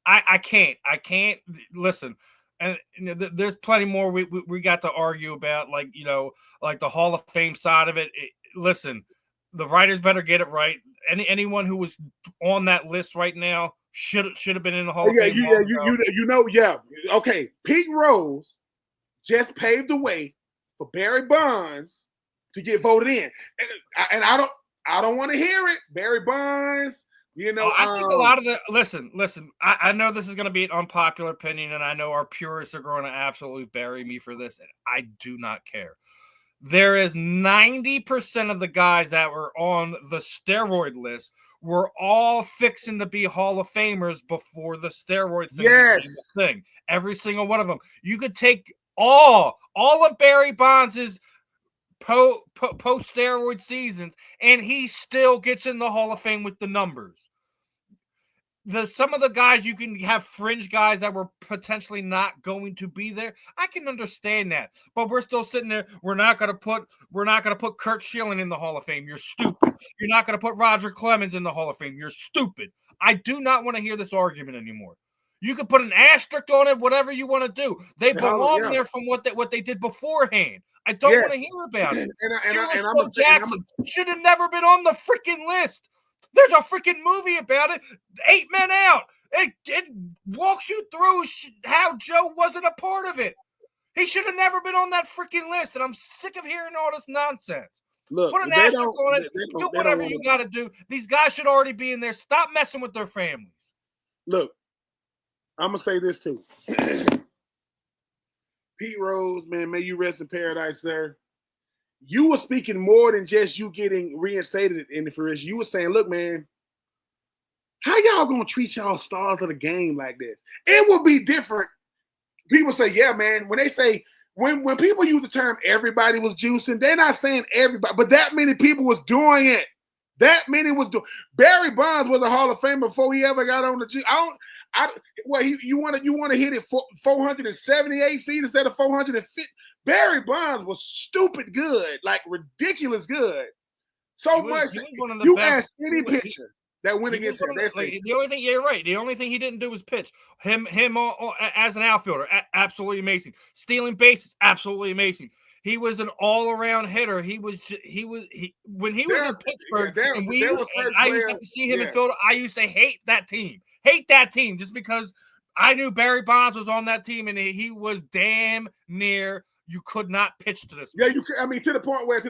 I can't listen. And there's plenty more we got to argue about, like the Hall of Fame side of it. Listen. The writers better get it right. Anyone who was on that list right now should have been in the Hall of Fame. Yeah. Okay, Pete Rose just paved the way for Barry Bonds to get voted in, and I don't want to hear it. Barry Bonds, I think a lot of the listen. I know this is going to be an unpopular opinion, and I know our purists are going to absolutely bury me for this, and I do not care. There is 90% of the guys that were on the steroid list were all fixing to be Hall of Famers before the steroid thing. Yes. Every single one of them. You could take all of Barry Bonds' post-steroid seasons, and he still gets in the Hall of Fame with the numbers. Some of the guys, you can have fringe guys that were potentially not going to be there. I can understand that, but we're still sitting there. We're not going to put Kurt Schilling in the Hall of Fame. You're stupid. You're not going to put Roger Clemens in the Hall of Fame. You're stupid. I do not want to hear this argument anymore. You can put an asterisk on it, whatever you want to do. They belong there from what they did beforehand. I don't want to hear about it. Joe Jackson should have never been on the freaking list. There's a freaking movie about it. 8 Men Out. It walks you through how Joe wasn't a part of it. He should have never been on that freaking list, and I'm sick of hearing all this nonsense. Look, put an asterisk on it. Do whatever you got to do. These guys should already be in there. Stop messing with their families. Look, I'm going to say this too. Pete Rose, man, may you rest in paradise, sir. You were speaking more than just you getting reinstated in the first. You were saying, look, man, how y'all going to treat y'all stars of the game like this? It would be different. People say, yeah, man, when they say, when people use the term everybody was juicing, they're not saying everybody, but that many people was doing it. That many was doing. Barry Bonds was a Hall of Famer before he ever got on the juice. You want to hit it 478 feet instead of 450. Barry Bonds was stupid good, like ridiculous good. So much. You ask any pitcher that went against him. The only thing, you're right. The only thing he didn't do was pitch. Him as an outfielder, absolutely amazing. Stealing bases, absolutely amazing. He was an all-around hitter. When he was in Pittsburgh, I used to see him in Philadelphia. I used to hate that team, just because I knew Barry Bonds was on that team, and he was damn near. You could not pitch to this. Yeah, you could. I mean, to the point where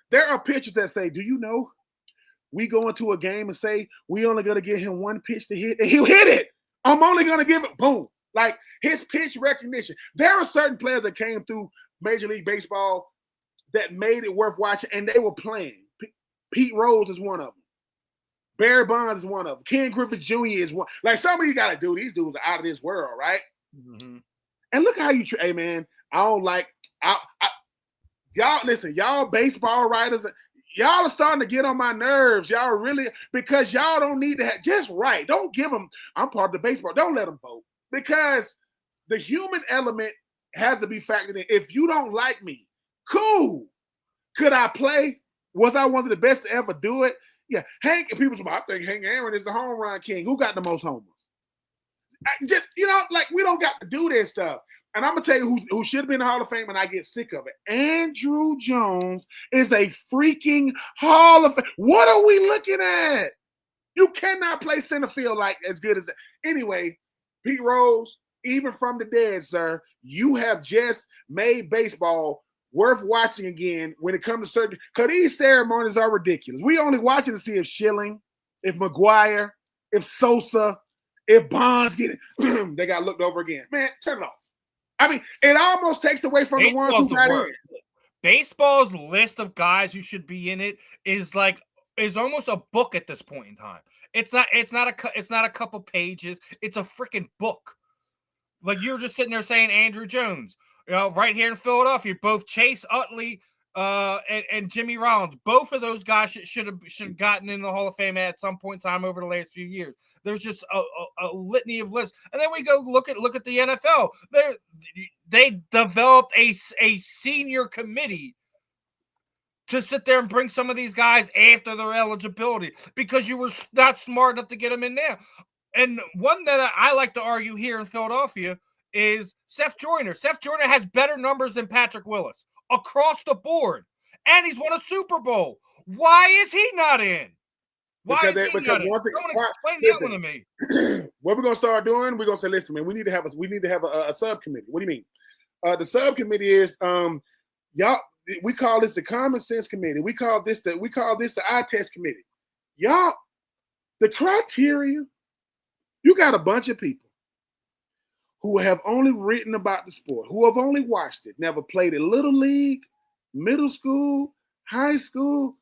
there are pitchers that say, "Do you know? We go into a game and say we only going to give him one pitch to hit, and he'll hit it. I'm only going to give it boom." Like his pitch recognition. There are certain players that came through Major League Baseball that made it worth watching, and they were playing. Pete Rose is one of them. Barry Bonds is one of them. Ken Griffey Jr. is one. Like some of you got to do. These dudes are out of this world, right? Mm-hmm. And look how you. Hey man, I don't like. Y'all listen. Y'all baseball writers. Y'all are starting to get on my nerves. Y'all really, because y'all don't need to have, just write. Don't give them, I'm part of the baseball. Don't let them vote. Because the human element has to be factored in. If you don't like me, cool. Could I play? Was I one of the best to ever do it? Yeah. People say, I think Hank Aaron is the home run king. Who got the most homers? We don't got to do this stuff. And I'm going to tell you who should have been in the Hall of Fame, and I get sick of it. Andrew Jones is a freaking Hall of Fame. What are we looking at? You cannot play center field like as good as that. Anyway, Pete Rose, even from the dead, sir, you have just made baseball worth watching again when it comes to certain – because these ceremonies are ridiculous. We only watching to see if Schilling, if McGuire, if Sosa, if Bonds get it. They got looked over again. Man, turn it off. I mean, it almost takes away from the ones who got in. Baseball's list of guys who should be in it is almost a book at this point in time. It's not a couple pages. It's a freaking book. Like you're just sitting there saying Andrew Jones, right here in Philadelphia, both Chase Utley and Jimmy Rollins, both of those guys should have gotten in the Hall of Fame at some point in time over the last few years. There's just a litany of lists, and then we go look at the NFL. They developed a senior committee to sit there and bring some of these guys after their eligibility because you were not smart enough to get them in there. And one that I like to argue here in Philadelphia is Seth Joyner. Seth Joyner has better numbers than Patrick Willis across the board, and he's won a Super Bowl. Why is he not in? Why is he not in? Explain that one to me. What we're gonna start doing? We're gonna say, listen, man, we need to have a subcommittee. What do you mean? The subcommittee is y'all. We call this the Common Sense Committee. We call this the Eye Test Committee. Y'all, the criteria. You got a bunch of people who have only written about the sport, who have only watched it, never played it little league, middle school, high school,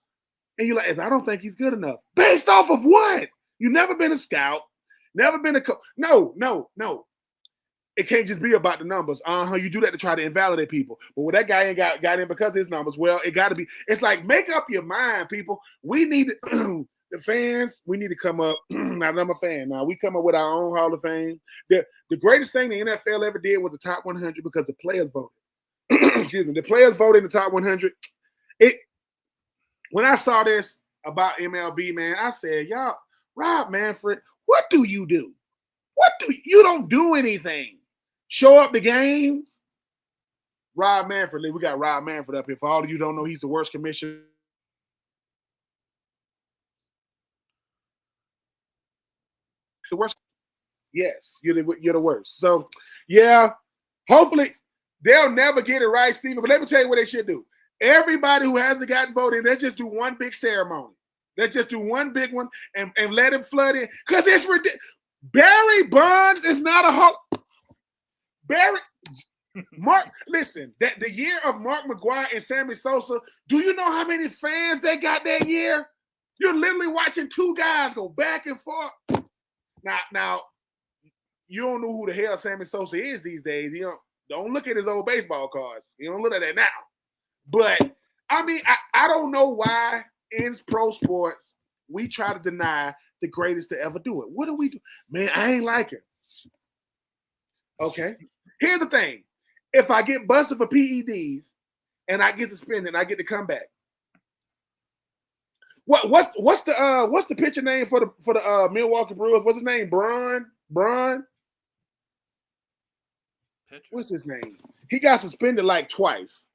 and you're like, I don't think he's good enough. Based off of what? You've never been a scout, never been a coach. No. It can't just be about the numbers. You do that to try to invalidate people. But when that guy ain't got in because of his numbers, well, it got to be. It's like, make up your mind, people. We need to, the fans, we need to come up. Now, I'm a fan. Now, we come up with our own Hall of Fame. The greatest thing the NFL ever did was the top 100 because the players voted. Excuse me. The players voted in the top 100. When I saw this about MLB, man, I said, y'all, Rob Manfred, what do you do? You don't do anything. Show up to games. Rob Manfred, we got Rob Manfred up here. For all of you who don't know, he's the worst commissioner. The worst. Yes, you're the worst. So, yeah, hopefully they'll never get it right, Stephen. But let me tell you what they should do. Everybody who hasn't gotten voted, let's just do one big ceremony. Let's just do one big one and let it flood in. Because it's ridiculous. Barry Bonds is not a Hall. Mark, listen, that the year of Mark McGuire and Sammy Sosa, do you know how many fans they got that year? You're literally watching two guys go back and forth. Now, you don't know who the hell Sammy Sosa is these days. You don't look at his old baseball cards. You don't look at that now. But, I mean, I don't know why in pro sports we try to deny the greatest to ever do it. What do we do? Man, I ain't like it. Okay. Here's the thing. If I get busted for PEDs and I get to spend it and I get to come back, What's the pitcher name for the Milwaukee Brewers? What's his name? Braun? Pitcher? What's his name? He got suspended like twice.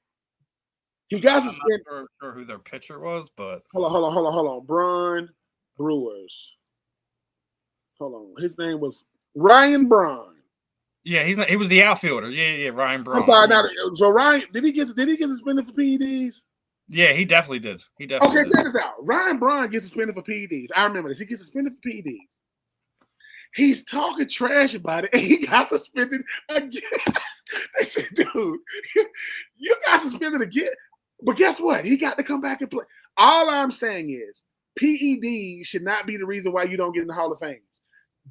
He got suspended. I'm not sure who their pitcher was, but hold on. Braun Brewers. Hold on. His name was Ryan Braun. Yeah, he was the outfielder. Yeah, Ryan Braun. I'm sorry. Now, so Ryan, did he get suspended for PEDs? Yeah, he definitely did. Okay, check this out. Ryan Braun gets suspended for PEDs. I remember this. He gets suspended for PEDs. He's talking trash about it, and he got suspended again. They said, dude, you got suspended again. But guess what? He got to come back and play. All I'm saying is PEDs should not be the reason why you don't get in the Hall of Fame.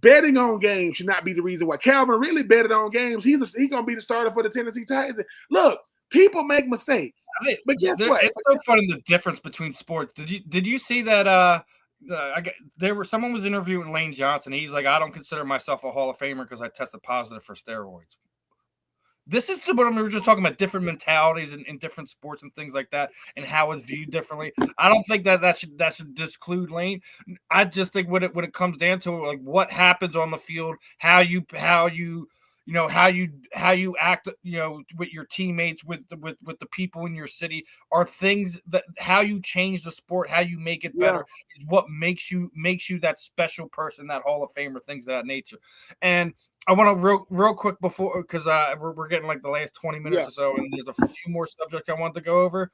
Betting on games should not be the reason why. Calvin really betted on games. He's going to be the starter for the Tennessee Titans. Look, people make mistakes. But guess what? It's so funny the difference between sports. Did you see that? Someone was interviewing Lane Johnson. He's like, I don't consider myself a Hall of Famer because I tested positive for steroids. This is what we were just talking about, different mentalities in different sports and things like that, and how it's viewed differently. I don't think that should disclude Lane. I just think when it comes down to like what happens on the field, how you act, with your teammates, with the people in your city, are things that how you change the sport, how you make it better, is what makes you that special person, that Hall of Famer, things of that nature. And I want to real quick before, because we're getting like the last 20 minutes or so, and there's a few more subjects I want to go over.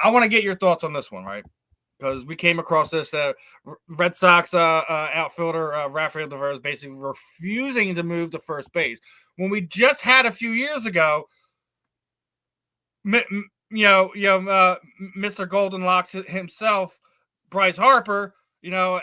I want to get your thoughts on this one, right? Because we came across this Red Sox outfielder Rafael Devers basically refusing to move to first base when we just had a few years ago. Mr. Golden Locks himself, Bryce Harper,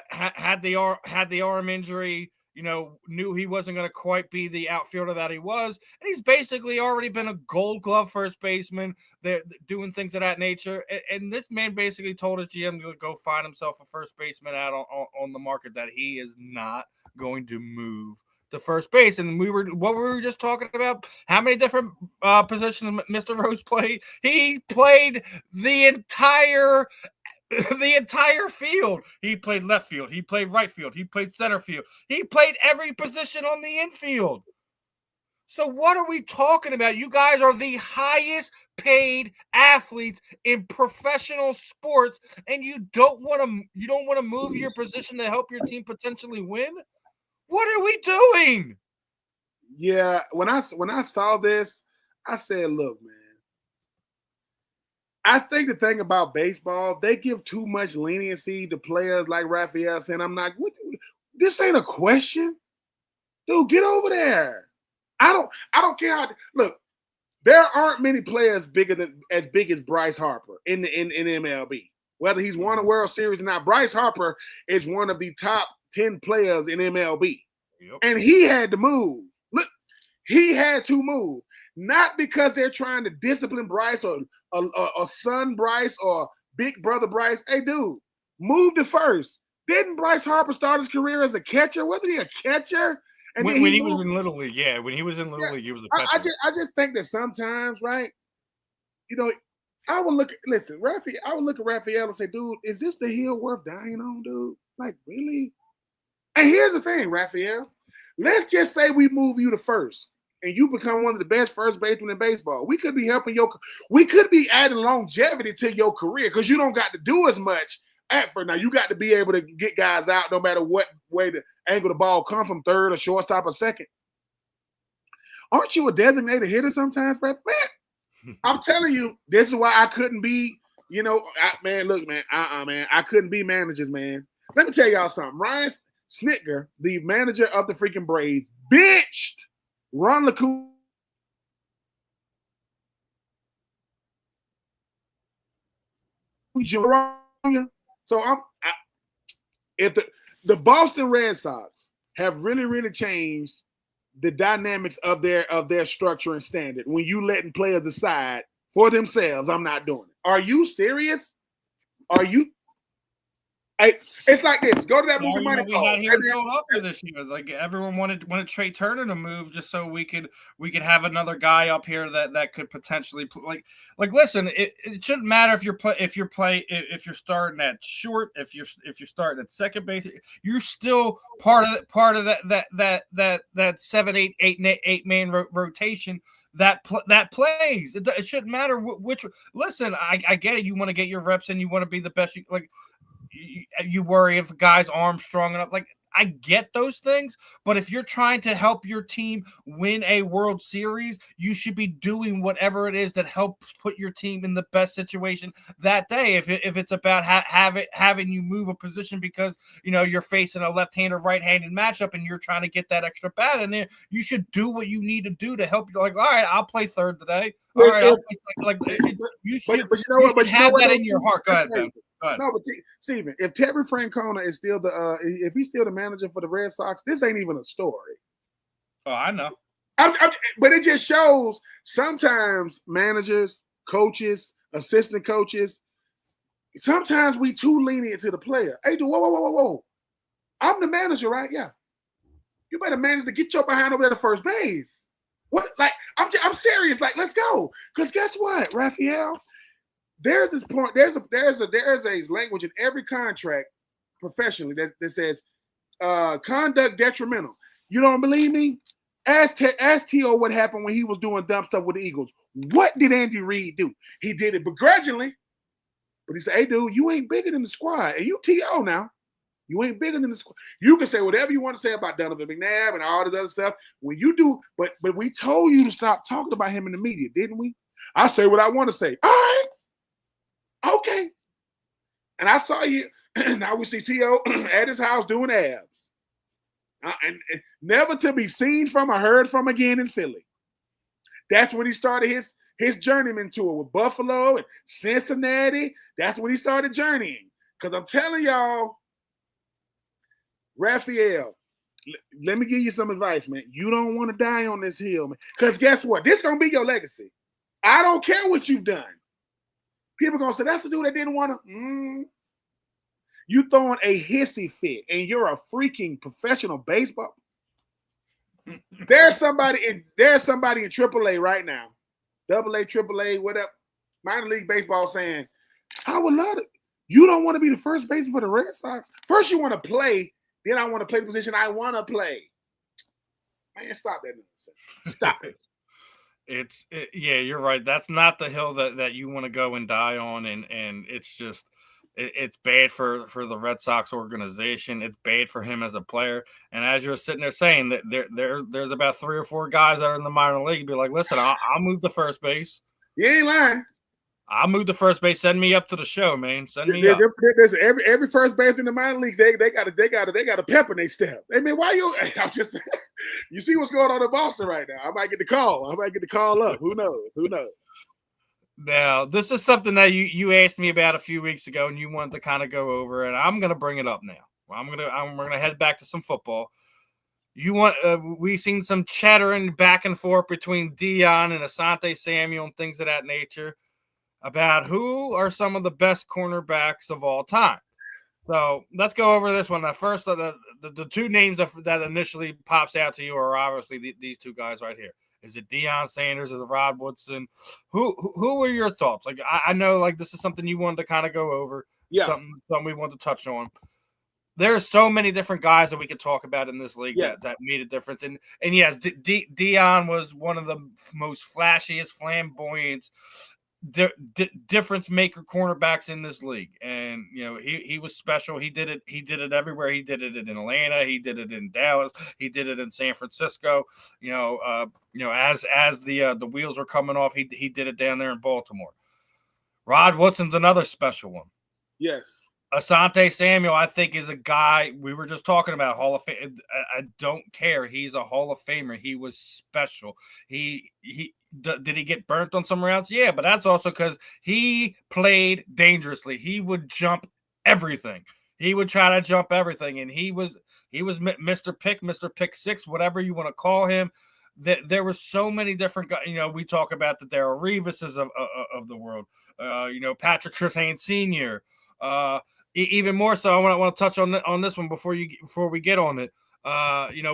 had the arm injury. Knew he wasn't going to quite be the outfielder that he was. And he's basically already been a Gold Glove first baseman. They're doing things of that nature. And this man basically told his GM to go find himself a first baseman out on the market, that he is not going to move to first base. And we were just talking about how many different positions Mr. Rose played. He played the entire field. He played left field. He played right field. He played center field. He played every position on the infield. So what are we talking about? You guys are the highest paid athletes in professional sports, and you don't want to move your position to help your team potentially win? What are we doing? Yeah, when I saw this, I said, look, man, I think the thing about baseball, they give too much leniency to players like Raphael, saying, I'm not, this ain't a question. Dude, get over there. I don't care how, look, there aren't many players as big as Bryce Harper in MLB. Whether he's won a World Series or not, Bryce Harper is one of the top 10 players in MLB. Yep. And he had to move. Look, he had to move. Not because they're trying to discipline Bryce or son Bryce or big brother Bryce. Hey, dude, move to first. Didn't Bryce Harper start his career as a catcher? Wasn't he a catcher? And when he was in Little League, when he was in Little League, he was a catcher. I just think that sometimes, right, I would look at Raphael and say, dude, is this the hill worth dying on, dude? Like, really? And here's the thing, Raphael. Let's just say we move you to first and you become one of the best first basemen in baseball. We could be we could be adding longevity to your career because you don't got to do as much effort. Now, you got to be able to get guys out no matter what way the angle the ball come from, third or shortstop or second. Aren't you a designated hitter sometimes, Fred? Man, I'm telling you, this is why I couldn't be, man, I couldn't be managers, man. Let me tell y'all something. Ryan Snitker, the manager of the freaking Braves, benched Ron LeCun. So if the Boston Red Sox have really, really changed the dynamics of their structure and standard, when you letting players decide for themselves, I'm not doing it. Are you serious? Are you? It's like this. Go to that movie Money. We had here in Philadelphia this year. Like everyone wanted Trey Turner to move just so we could have another guy up here that could potentially like listen. It shouldn't matter if you're starting at short, if you're starting at second base, you're still part of that 7-8 man rotation that plays. It shouldn't matter which. Listen, I get it. You want to get your reps in. You want to be the best. You worry if a guy's arm's strong enough. Like, I get those things, but if you're trying to help your team win a World Series, you should be doing whatever it is that helps put your team in the best situation that day. If it's about having you move a position because you're facing a left-handed, right-handed matchup and you're trying to get that extra bat in there, you should do what you need to do to help you. Like, all right, I'll play third today. All right, you should have that in your heart. Go ahead, man. No, but Steven, if Terry Francona is still if he's still the manager for the Red Sox, this ain't even a story. Oh, I know. But it just shows sometimes managers, coaches, assistant coaches, sometimes we too lenient to the player. Hey, dude, whoa. I'm the manager, right? Yeah. You better manage to get your behind over there to first base. What? Like, I'm serious. Like, let's go. Because guess what, Rychel? There's this point. There's a language in every contract professionally that says conduct detrimental. You don't believe me? Ask T.O. what happened when he was doing dumb stuff with the Eagles. What did Andy Reid do? He did it begrudgingly, but he said, "Hey, dude, you ain't bigger than the squad, and you T.O. now. You ain't bigger than the squad. You can say whatever you want to say about Donovan McNabb and all this other stuff. When you do, but we told you to stop talking about him in the media, didn't we? I say what I want to say. All right." Okay. And I saw you. Now we see T.O. at his house doing abs. And never to be seen from or heard from again in Philly. That's when he started his journeyman tour with Buffalo and Cincinnati. That's when he started journeying. Because I'm telling y'all, Rychel, let me give you some advice, man. You don't want to die on this hill, man. Because guess what? This is going to be your legacy. I don't care what you've done. People going to say, that's the dude that didn't want to. You throwing a hissy fit, and you're a freaking professional baseball. There's somebody in AAA right now, AA, AAA, whatever, minor league baseball saying, I would love it. You don't want to be the first baseman for the Red Sox. First you want to play, then I want to play the position I want to play. Man, stop that nonsense. Stop it. Yeah, you're right. That's not the hill that you want to go and die on, and it's just it's bad for the Red Sox organization. It's bad for him as a player. And as you're sitting there saying that there's about 3 or 4 guys that are in the minor league be like, listen, I'll move to first base. You ain't lying. I'll move to first base. Send me up to the show, man. Send me up. There's every first base in the minor league. They got a pep in their step. I mean, why you? I'm just you see what's going on in Boston right now. I might get the call. Up. Who knows? Now, this is something that you asked me about a few weeks ago, and you wanted to kind of go over, and I'm gonna bring it up now. We're gonna head back to some football. We've seen some chattering back and forth between Dion and Asante Samuel and things of that nature about who are some of the best cornerbacks of all time. So let's go over this one. First, the 2 names that initially pops out to you are obviously these 2 guys right here. Is it Deion Sanders? Is it Rod Woodson? Who are your thoughts? Like, I know, like, this is something you wanted to kind of go over. Yeah. Something we want to touch on. There's so many different guys that we could talk about in this league that made a difference. And yes, Deion was one of the most flashiest, flamboyant, difference maker cornerbacks in this league. And he was special. He did it everywhere. He did it in Atlanta, he did it in Dallas, he did it in San Francisco. As the wheels were coming off, he did it down there in Baltimore. Rod Woodson's another special one. Yes. Asante Samuel, I think, is a guy we were just talking about, Hall of Fame. I don't care. He's a Hall of Famer. He was special. Did he get burnt on some routes? Yeah, but that's also because he played dangerously. He would jump everything. He would try to jump everything, and he was Mr. Pick Six, whatever you want to call him. There were so many different guys. We talk about the Darrelle Revises of the world. Patrick Surtain Sr., even more so, I want to touch on this one before we get on it.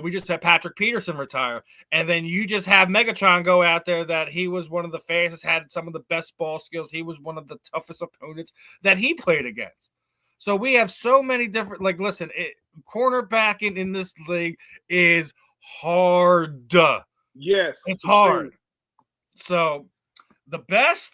We just had Patrick Peterson retire, and then you just have Megatron go out there that he was one of the fastest, had some of the best ball skills. He was one of the toughest opponents that he played against. So we have so many different, cornerback in this league is hard. Yes, it's hard. So the best.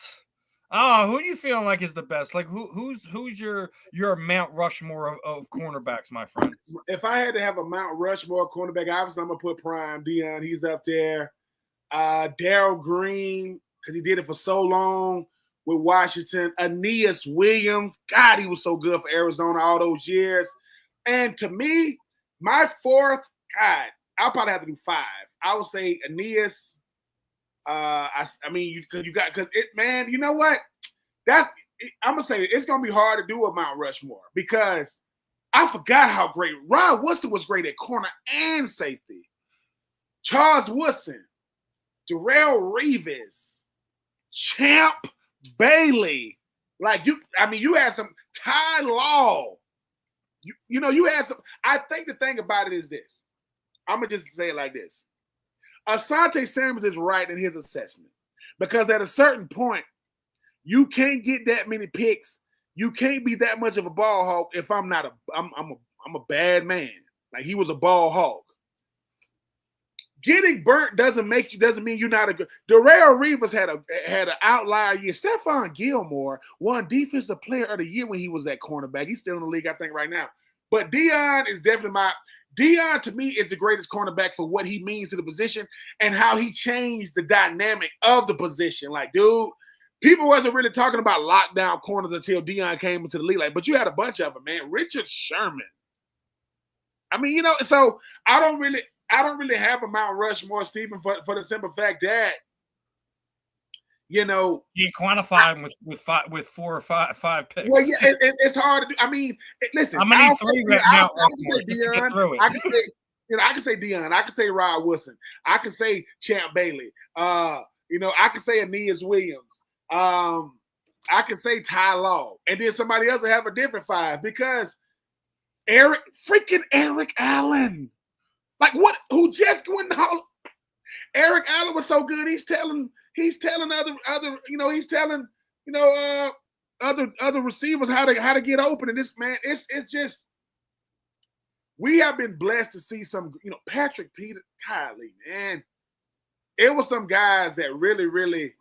Oh, who do you feeling like is the best? Like who's your Mount Rushmore of cornerbacks, my friend? If I had to have a Mount Rushmore cornerback, obviously I'm gonna put Prime Deion. He's up there. Darryl Green, because he did it for so long with Washington. Aeneas Williams, God, he was so good for Arizona all those years. And to me, my fourth, God, I'll probably have to do 5. I would say Aeneas. Man, you know what? I'm gonna say it's gonna be hard to do a Mount Rushmore because I forgot how great Ron Woodson was great at corner and safety. Charles Woodson, Darrelle Revis, Champ Bailey. You had some Ty Law. You had some. I think the thing about it is this. I'm gonna just say it like this. Asante Samuels is right in his assessment because at a certain point, you can't get that many picks. You can't be that much of a ball hawk if I'm not I'm a bad man. Like he was a ball hawk. Getting burnt doesn't mean you're not a good. Darrelle Revis had an outlier year. Stephon Gilmore won Defensive Player of the Year when he was at cornerback. He's still in the league, I think, right now. But Deion is definitely Deion, to me, is the greatest cornerback for what he means to the position and how he changed the dynamic of the position. Like, dude, people wasn't really talking about lockdown corners until Deion came into the league. But you had a bunch of them, man. Richard Sherman. So I don't really have a Mount Rushmore, Stephen, for the simple fact that, you quantify him with 4 or 5 picks. Well, yeah, it's hard to do. Listen, how many 3 right now? I can say Deion. I can say Deion. I can say Rod Wilson. I can say Champ Bailey. I can say Aeneas Williams. I can say Ty Law, and then somebody else will have a different 5 because Eric Allen, who just went the Hall. Eric Allen was so good. He's telling other receivers how to get open. And this man, it's just we have been blessed to see some, Patrick Peter, Kylie, man. It was some guys that really, really,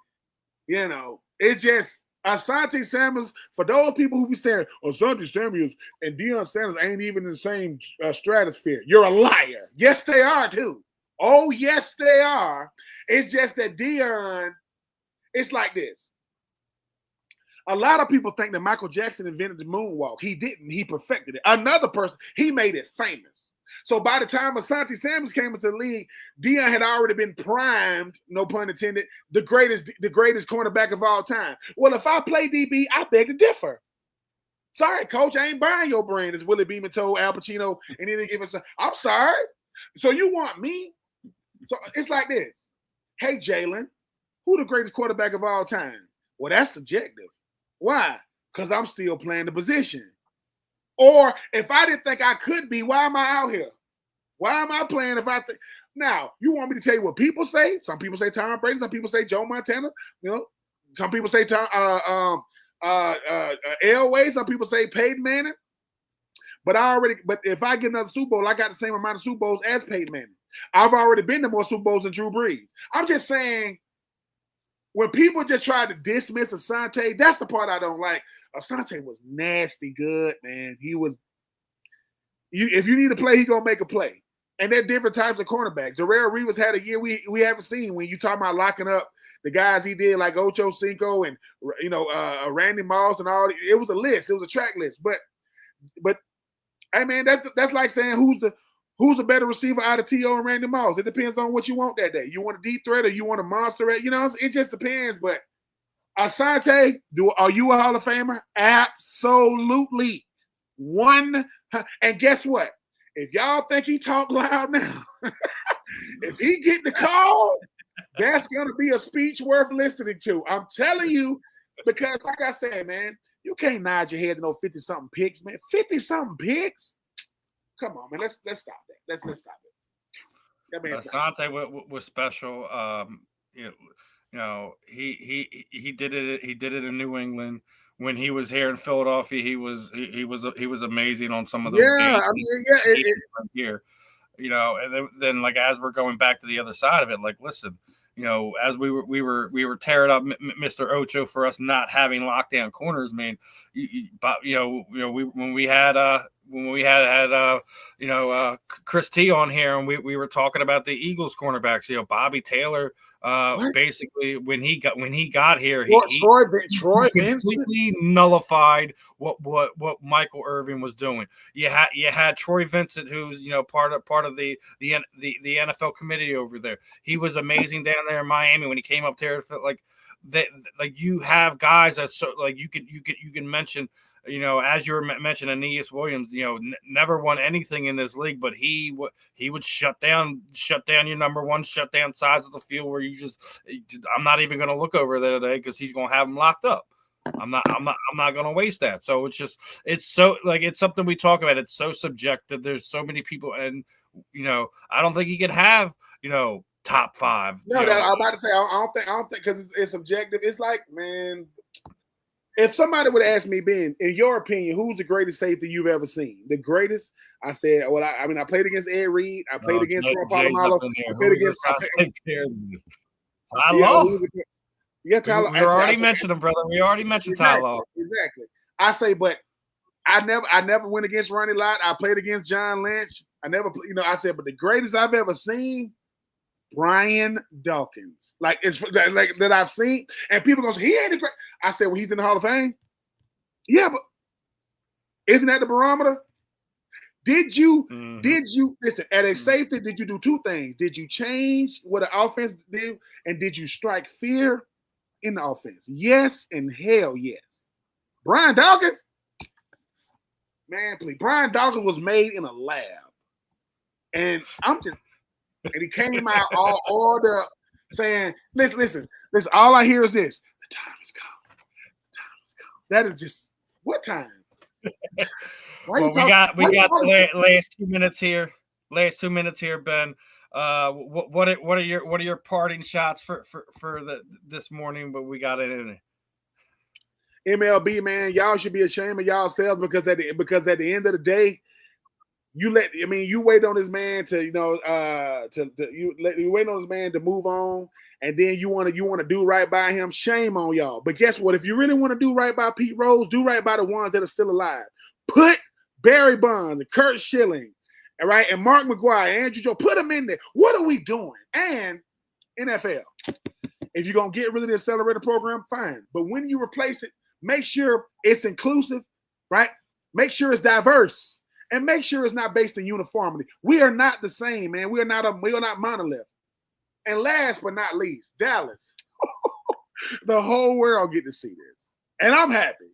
it just Asante Samuels. For those people who be saying Asante Samuels and Deion Sanders ain't even in the same stratosphere, you're a liar. Yes, they are too. Oh, yes, they are. It's just that Deion, it's like this. A lot of people think that Michael Jackson invented the moonwalk. He didn't. He perfected it. Another person, he made it famous. So by the time Asante Samuels came into the league, Deion had already been primed, no pun intended, the greatest cornerback of all time. Well, if I play DB, I beg to differ. Sorry, coach, I ain't buying your brand, as Willie Beeman told Al Pacino, and then they give us I'm sorry. So you want me? So it's like this. Hey, Jalen, who the greatest quarterback of all time? Well, that's subjective. Why? Because I'm still playing the position. Or if I didn't think I could be, why am I out here? Why am I playing if I think? Now, you want me to tell you what people say? Some people say Tom Brady. Some people say Joe Montana. Some people say Elway. Some people say Peyton Manning. But if I get another Super Bowl, I got the same amount of Super Bowls as Peyton Manning. I've already been to more Super Bowls than Drew Brees. I'm just saying, when people just try to dismiss Asante, that's the part I don't like. Asante was nasty good, man. He was. If you need to play, he's gonna make a play. And they're different types of cornerbacks. Darrelle Revis had a year we haven't seen when you talk about locking up the guys he did, like Ocho Cinco and Randy Moss and all. It was a list. It was a track list. But hey, man, that's like saying who's the better receiver out of T.O. and Randy Moss. It depends on what you want that day. You want a deep threat or you want a monster? It just depends. But Asante, are you a Hall of Famer? Absolutely. And guess what? If y'all think he talk loud now, if he get the call, that's going to be a speech worth listening to. I'm telling you, because like I said, man, You can't nod your head to no 50-something picks, man. 50-something picks? Come on, man. Let's stop that. Let's stop it. Asante was special. You know, he did it. He did it in New England. When he was here in Philadelphia, he was amazing on some of those games. I mean, here, you know, and then like as we're going back to the other side of it, like listen, you know, as we were tearing up Mr. Ocho for us not having lockdown corners, man. But when we had Chris T on here, and we were talking about the Eagles cornerbacks. You know, Bobby Taylor. Basically, when he got here, Troy completely nullified what Michael Irvin was doing. You had Troy Vincent, who's part of the NFL committee over there. He was amazing down there in Miami when he came up there. Like you have guys that you can mention. As you were mentioning, Aeneas Williams, never won anything in this league, but he would shut down your number one, shut down sides of the field where I'm not even going to look over there today because he's going to have them locked up. I'm not going to waste that. So it's something we talk about. It's so subjective. There's so many people, and I don't think he can have top five. No, I'm about to say I don't think because it's subjective. It's like, man. If somebody would ask me, Ben, in your opinion, who's the greatest safety you've ever seen? The greatest? I said, well, I played against Ed Reed. I played against Troy Polamalu. I played against Tyler. Yeah, Tyler. We already mentioned him, brother. We already mentioned Tyler. Exactly. I say, but I never went against Ronnie Lott. I played against John Lynch. I never, I said, but the greatest I've ever seen, Brian Dawkins. Like it's like that I've seen, and people go, he ain't a great. I said, well, he's in the Hall of Fame. Yeah, but isn't that the barometer? Did you listen at a safety? Did you do two things? Did you change what the offense did, and did you strike fear in the offense? Yes, and hell yes. Brian Dawkins, man, please. Brian Dawkins was made in a lab, and and he came out all ordered up saying, listen, all I hear is this. The time is gone. The time is gone. That is just, what time? We got the last 2 minutes here. Last 2 minutes here, Ben. What are your parting shots for this morning? But we got it in MLB, man, y'all should be ashamed of yourselves because at the end of the day, you wait on this man to you wait on this man to move on, and then you want to do right by him. Shame on y'all. But guess what? If you really want to do right by Pete Rose, do right by the ones that are still alive. Put Barry Bonds and Kurt Schilling, all right, and Mark McGwire, Andrew Joe, put them in there. What are we doing? And NFL, if you're gonna get rid of the accelerator program, fine. But when you replace it, make sure it's inclusive, right? Make sure it's diverse. And make sure it's not based on uniformity. We are not the same, man. We are not monolith. And last but not least, Dallas. The whole world get to see this. And I'm happy.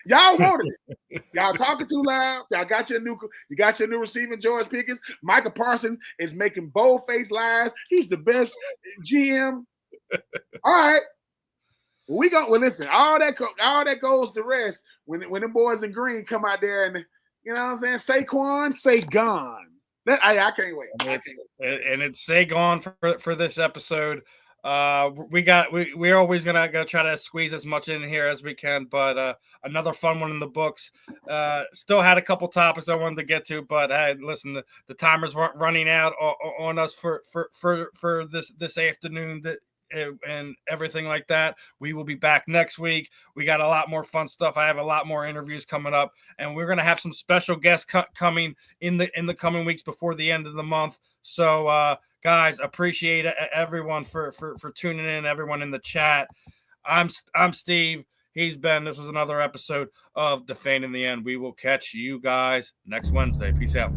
Y'all wanted it. Y'all talking too loud. Y'all got your new receiving, George Pickens. Michael Parsons is making bold-faced lies. He's the best GM. All right. Listen, all that goes to rest when them boys in green come out there and you know what I'm saying? Saquon, say gone. I can't wait. And it's say gone for this episode. We're always gonna try to squeeze as much in here as we can, but another fun one in the books. Still had a couple topics I wanted to get to, but hey, listen, the timer's running out on us for this afternoon. And everything like that. We will be back next week. We got a lot more fun stuff. I have a lot more interviews coming up, and we're going to have some special guests coming in the coming weeks before the end of the month. So, guys, appreciate everyone for tuning in. Everyone in the chat. I'm Steve. He's Ben. This was another episode of Defending the End. We will catch you guys next Wednesday. Peace out.